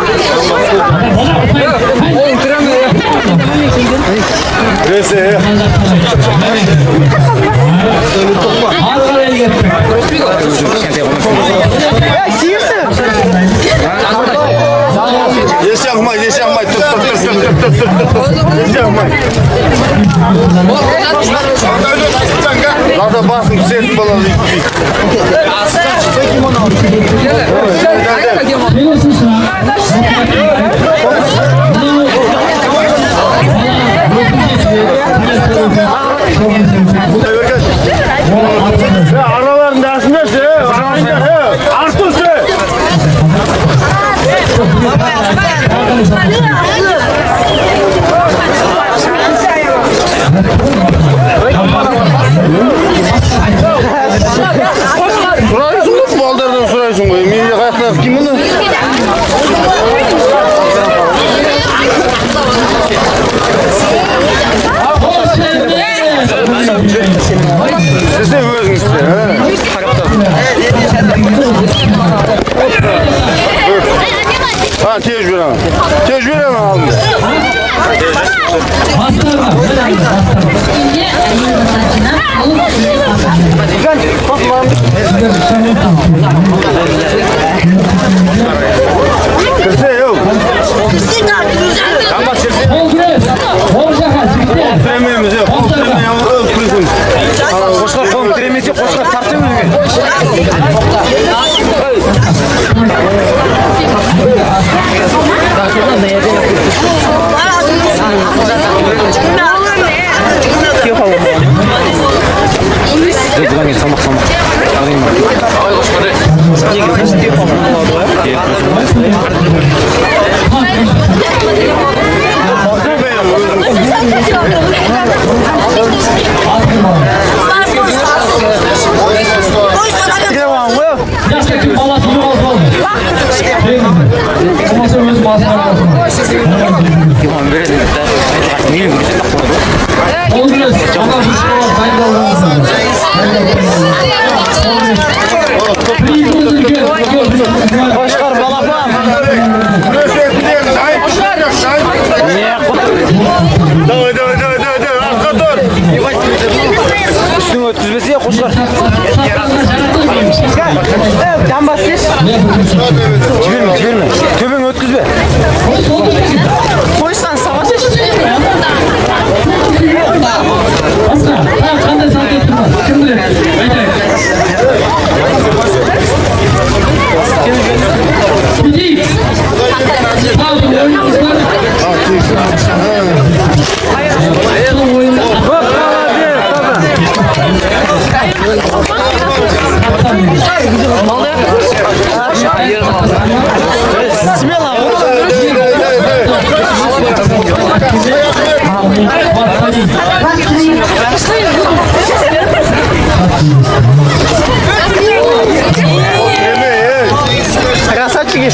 Надо басын түсетін болады. Aralarında asınırsa, artırsa. Suraysın mı? Baldardan suraysın koyayım. Meyve kayaklar kim bunu? Siz de özünüz de. Ha tecrübe mi aldın? Kırsa yok. Kremimiz yok. Koşkar koyun kremisi yok. Koşkar tartı mı? Başkar balapam. Давай, arka dur. Üstüne ötüzmesi ya koşlar. Can basış. Çevirme. Köpün ötüzme. Koşsan savaşa çıkıyor. Asla. Tamam kandı sanki ettim. Kim bilir? Gideyim. Tamam oyunumuz var. Oyunumuz var. Красавчик.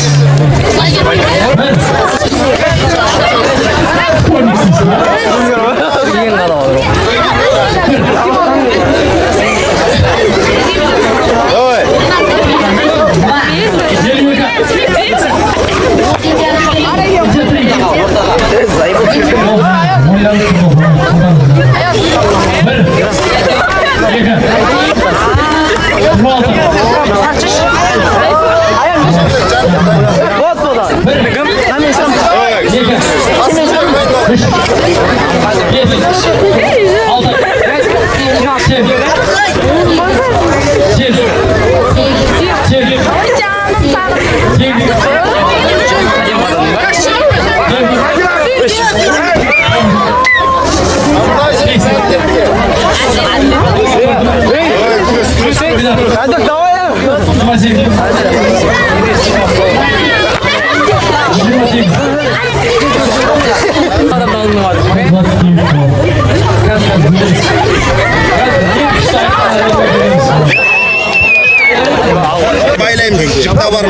Baylayım, çıkta var.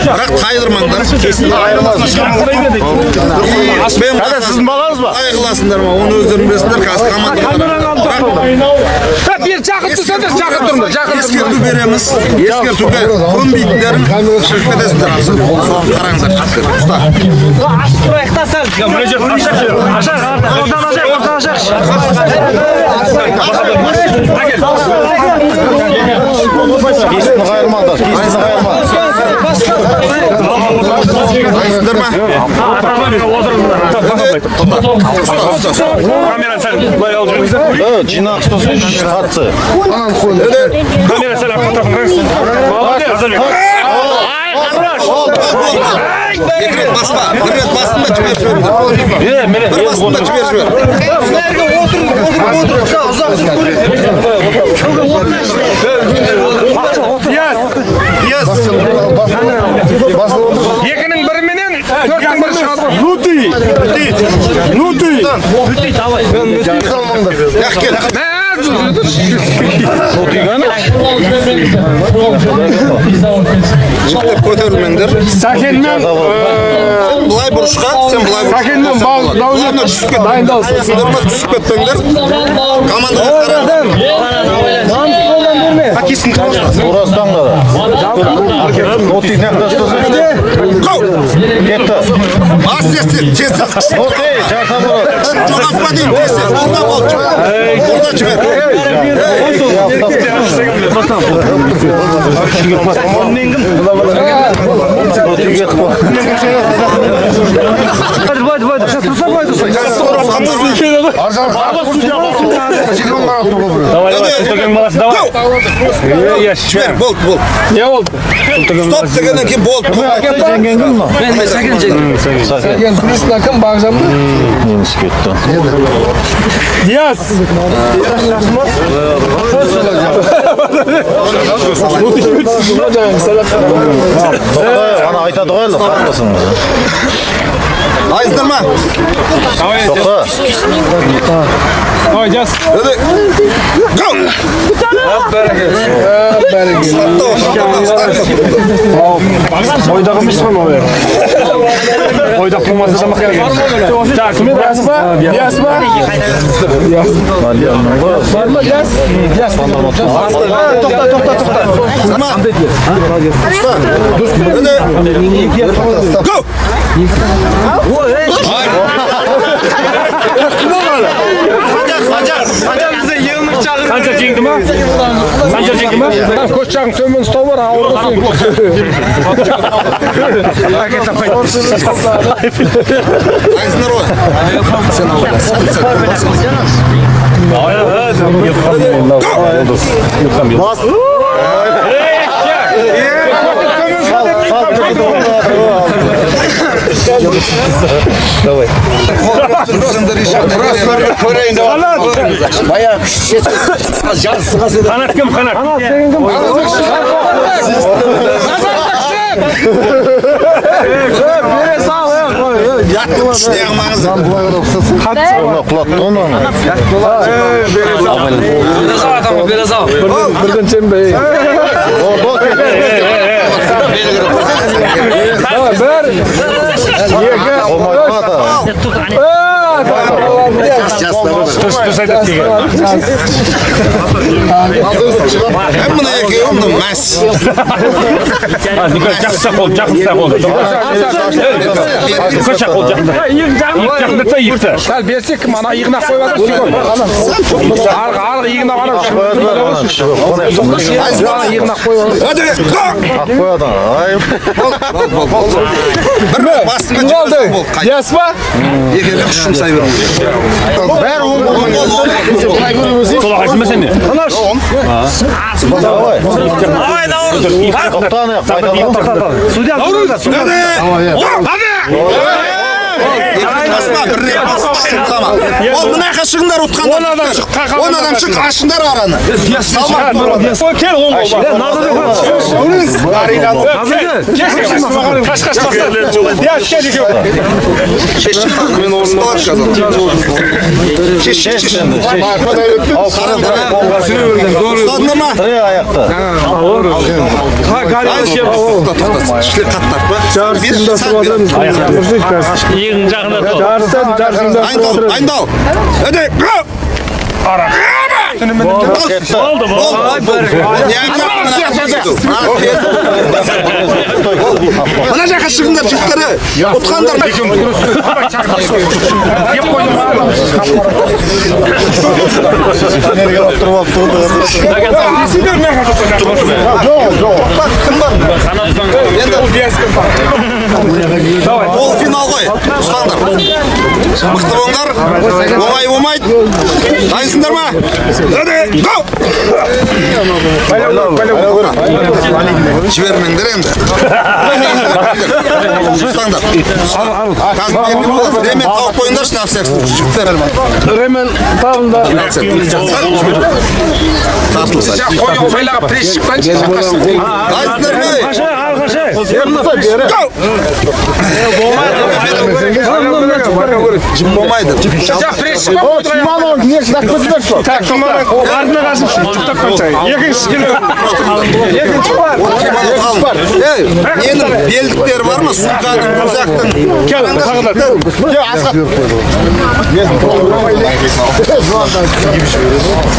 Bırak kaydırmanlar. Kesin ayrılmaz. Ben sizin balanız mı? Ayrılasınlar mı? Onu özlerim bilsinler. Bir çakıttı söndür, çakıttırma. Eskertü veremiz. Eskertü ver. Kum bilgilerin şirketesinler. Karanızlar. Usta. Projekta sal. Aşağı. Oradan aşağı. Kesini kayırmadılar. Aysındır mı? Kamera sen buraya alacaksın. Evet, cinak tutuyorsun şu hatsı. Kamera sen fotoğrafını koysun. Ekret basma. Ekret basın da çıkar şöyle. Bir basın da çıkar şöyle. Yes. Екінің біріменен төрттің бірі шығады. Nuti. Yak gel. Çıkıp koyturmendir. Sakenmen. Sen bulay buruşka, sen bulay buruşka. Sakenmen Bularına түсіп kет. Sınırma түсіп kettenler. Komandaga karar. Kesin kırmızı. Orasından kadar. Oti ne kadar tutuyorsun? Gitti. Bas sestir, tez. Oti, çarşaf olur. Çok atma değil, tez. Burada bol. Burada çıkar. Давай, молодцы, давай. Çıkar, bol. Ne oldu? Stop degenden keyin bol. Ben sakin çektim. Sakin turistler kim bakacağım mı? Neymiş gitti. Diyaz. Ana ayta doğayla kalmasın. Ayızdırma. Soka. Давай, Дияс. Hadi. Go. Oydak mısın mı öyle? Oydak bulmazsa da makine gelir. Tak, kimi Diyas mı? Diyas mı? Var mı Diyas? Diyas. Tokta. Tamam. Hadi. Go. Sancar bize yığılmış çağırır. Sancar çekti mi? Sancar çekti mi? Koçan sömün stol var ağırlısı. Ayızdırma o. Sen al. Bas. Давай. Bayağı Kanat kim kanat? Bire sağ ol. İşte yapmanız. Biraz al. Birden çembe. Ber. Ben buna yakıyorum da mas. Жақсы қол, жақсы қол. Көші қол жақсы. Жақсы иықты. Сәл берсек, ана иығына қойып жатыр. Арғы иығына ана иығына қойып Ол мына қашығындар ұтқандар. 10 адам шық ашындар араны. Кел оң Айындал. Öde. Oldu mu? Bana жаққа шығыңдар жігіттері. Ұтқандар. Ол финал ғой. Ұстаңдар. Мықты болыңдар. Оңай болмайды. Дайынсыңдар ма? Жібермеңдер енді. Ұстаңдар. Ремен тауып қойыңдар шын апсияқсың. Жүктер әлман. Ремен табында. Тартылса. Байлаға пресс шыққан Дайынсыңдар ме? Болмайды. Ненің белдіктері бар ма? Султанның, Музақтың.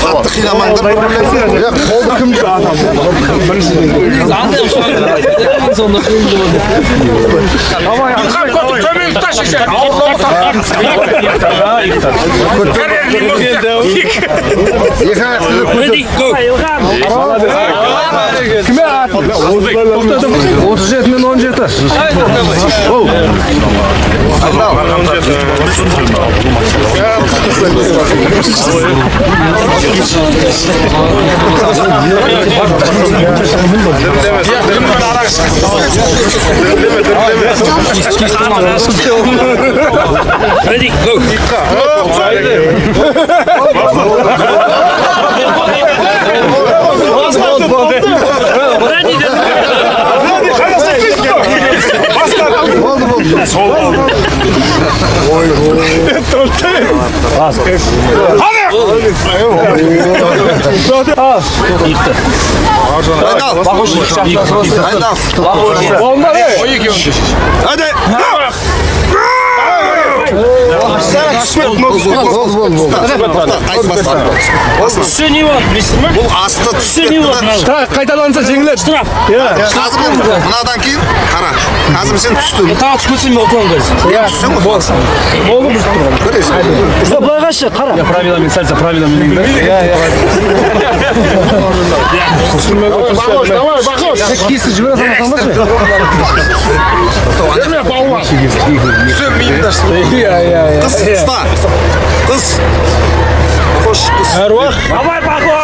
Қатты қиламаңдар. Қолды кімді? Kime at? 37 min 17. Ready, go. Түсі не болады білесің ба? Бұл асты Түсі не болады? Қайталанса жеңіледі. Штраф. Қазір мынадан кейін қара. Қазір сен түстің. Тағы түскөсен мен ұтылам қазір. Түстің ғой. Болды біз тұрған. Былай қашы, қара. Правиламен сальса, правиламен. Давай, бақош. Кесі жібере салмасаңдаршы. Берме, бауыма. Түсем миымдаш. Қыз, ұста. Қыз. Қош, қыз. Әруақ. Давай, бақош.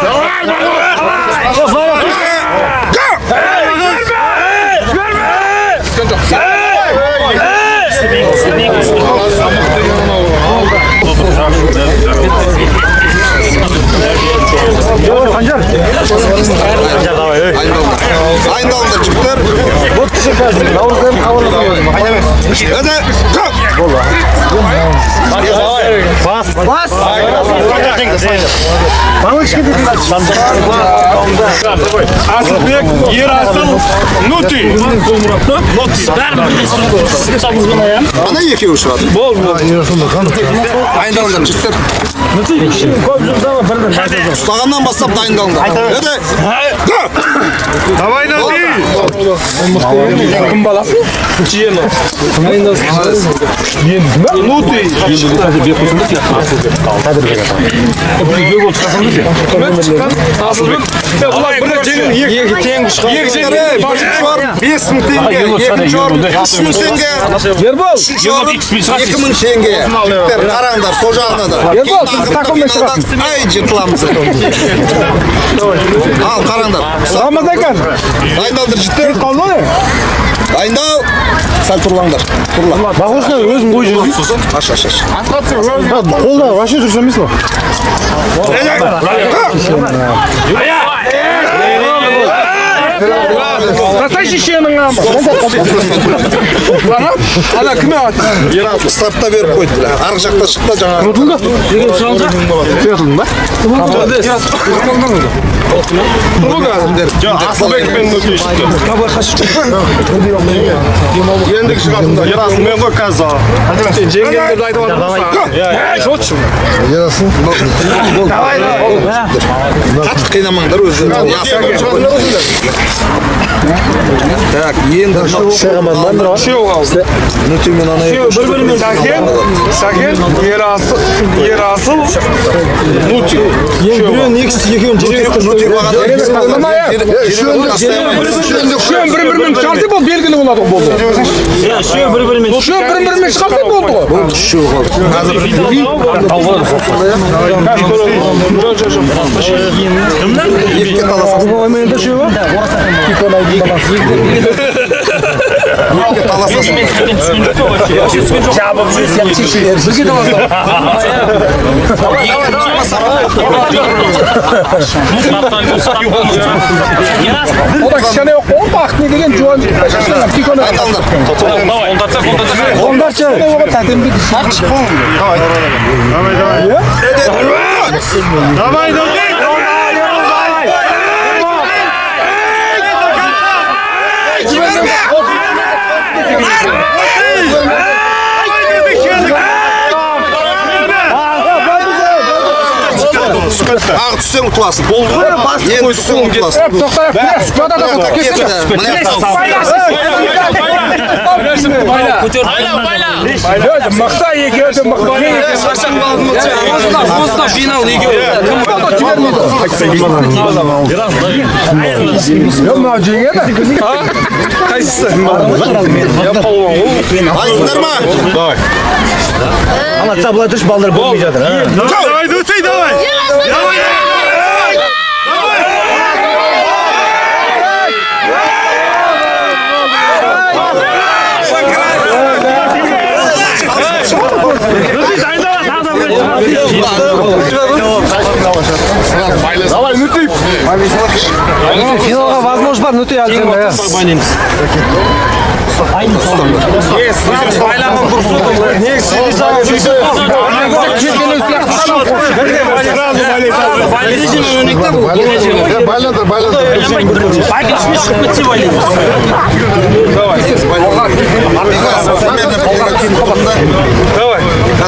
Айындалыңдар жүктер. Öde. Asılbek, Ерасыл, Нути. Ana екеуі шығады. Дайындалыңдар, жігіттер. Ұстағаннан бастап дайындалыңдар. Давай, Нути. Кім баласы? Жиені. Нути. Екі тең шығар. 5.000 теңге, 2-ші орын 3.000 теңге, Ербол. 2.000 теңге. Жігіттер, қараңдар, сол жағына да. Ербол, тақыммен шығасың. Ай, жыртыламыз. Ал, қараңдар. Рамазан. Дайындалдыр, жігіттер. Дайындал. Сәл тұрлаңдар. Тұрла. Бақылшына өзің қой жүрсің. Аш. Қолда вообще жүрсің емес па? Қасай шешенің амы. Ана кіме аты? Стартта беріп қойды. Арғы жақта шықта жаңа. Ұтылды? Ұтылды ба? Асылбек мен Нути шықты. Ендігі шығатында. Ерасыл мен ғой қазір. Жеңгендерді айтып отырмыз. Жотшы. Қатты қинамаңдар өздеріңіз. Так, енді Үшеу қалды. Нутимен ана Сәкен, Ерасыл, Нути. Біреуін екеуін Үшеуін бір-бірімен шығарса болды, белгілі болады болды. Үшеуін бір-бірімен шығарса болды ғой. үшеу қалды. Екке таласасың. Екке таласасың. Жабып жүрсен шешелер бірге таласың. Ода кішкене ол бақытны деген жуан шешелер. Қолдаршы. Давай, Ағы түссең ұтыласың. Енді түссең ұтыласың. Мақта екеуді мақта. Финал екеуді. Айтыңдар ма? Анатса бұлай тұрш балдар болмай жатыр. Давай, Нути, давай! Давай, Нути! Финалға возможно бар, Нути әлден. Байлаған дұрсы ғой. Негізі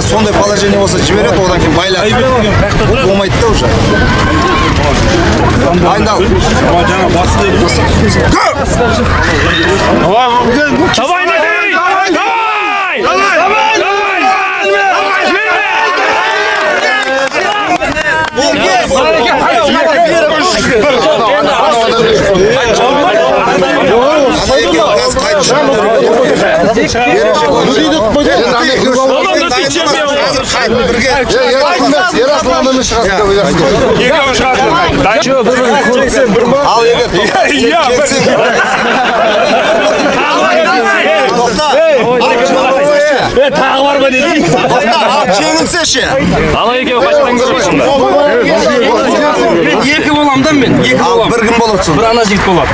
сондай положение болса жібереді, одан кейін байлап болмайды да уже. Дайындал. Давай, Al егер тағы бар ма деді. жеңілсе ше. Ала екеу қайтадан көресіңдер. Мен екі боламдан мен. Ал бір кім болатсың? Бір ана жігіт болады.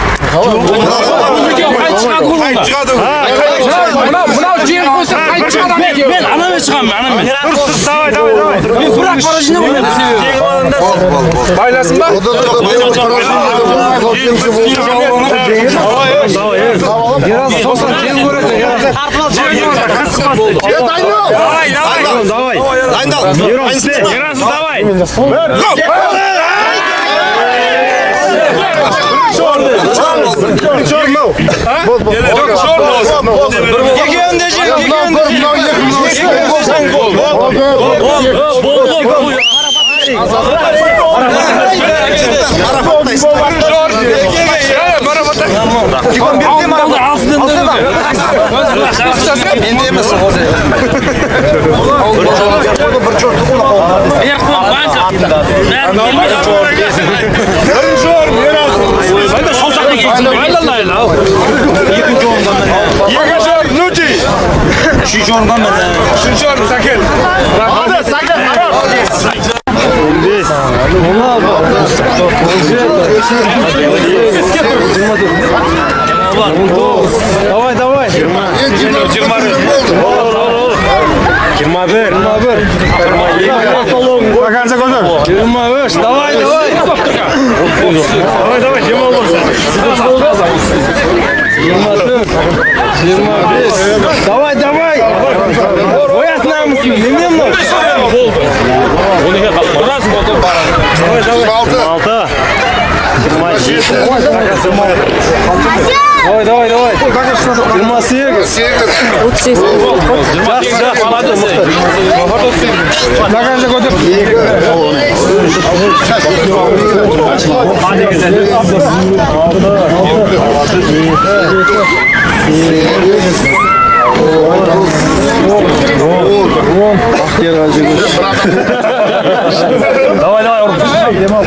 Мынау жеңіп қойса қайт шығады. Мен анамен шығамын. Baylasın bak. Biraz sosan jen göredi ya. Давай. Ayndal. Давай. Давай. 25. Давай. Давай. Oynat namusun. Yemin mi? Давай. 28. Давай.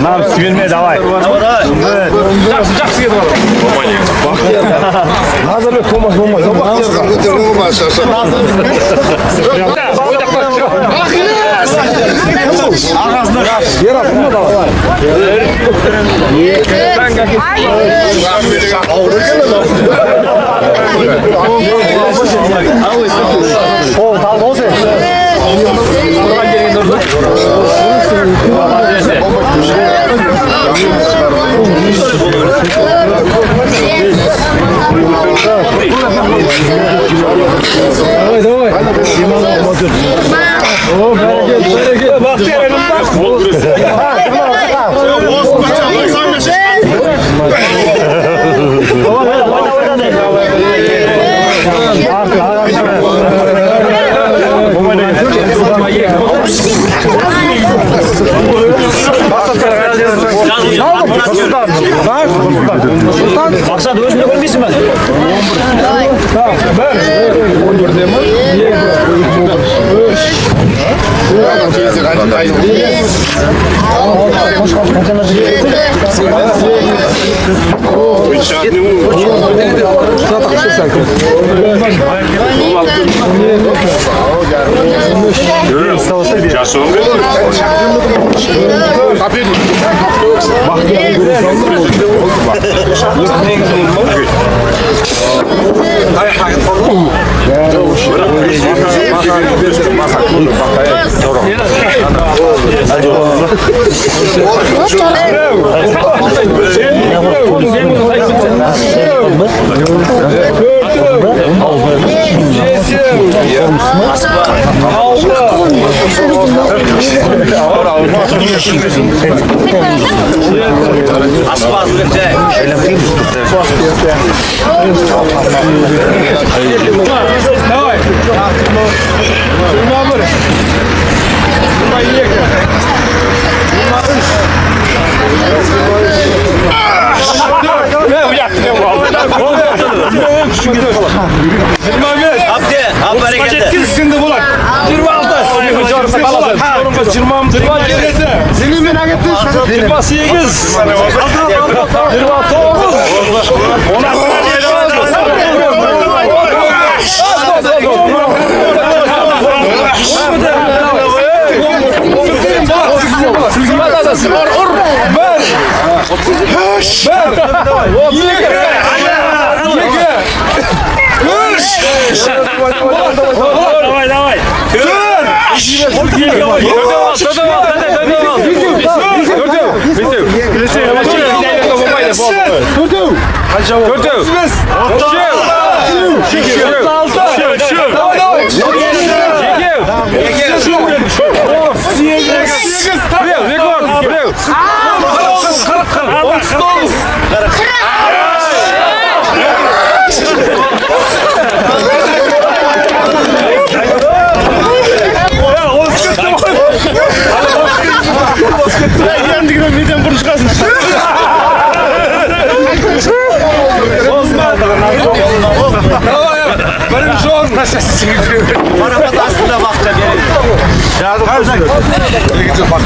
Нам сверме, давай. Hazır bir komaz olmaz. Yer atma da var. Давай. О, берегет. Бахтер Maksat özünü görmeysin ben. Давай.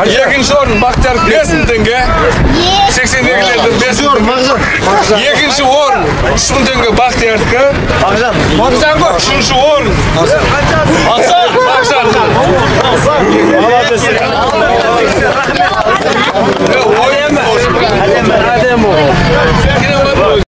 Екінші орын Бақтияр 5.000 теңге. 82'lerden 5.000. Екінші орын 3.000 теңге Бақтиярдікі. Үшінші орын Бақжан.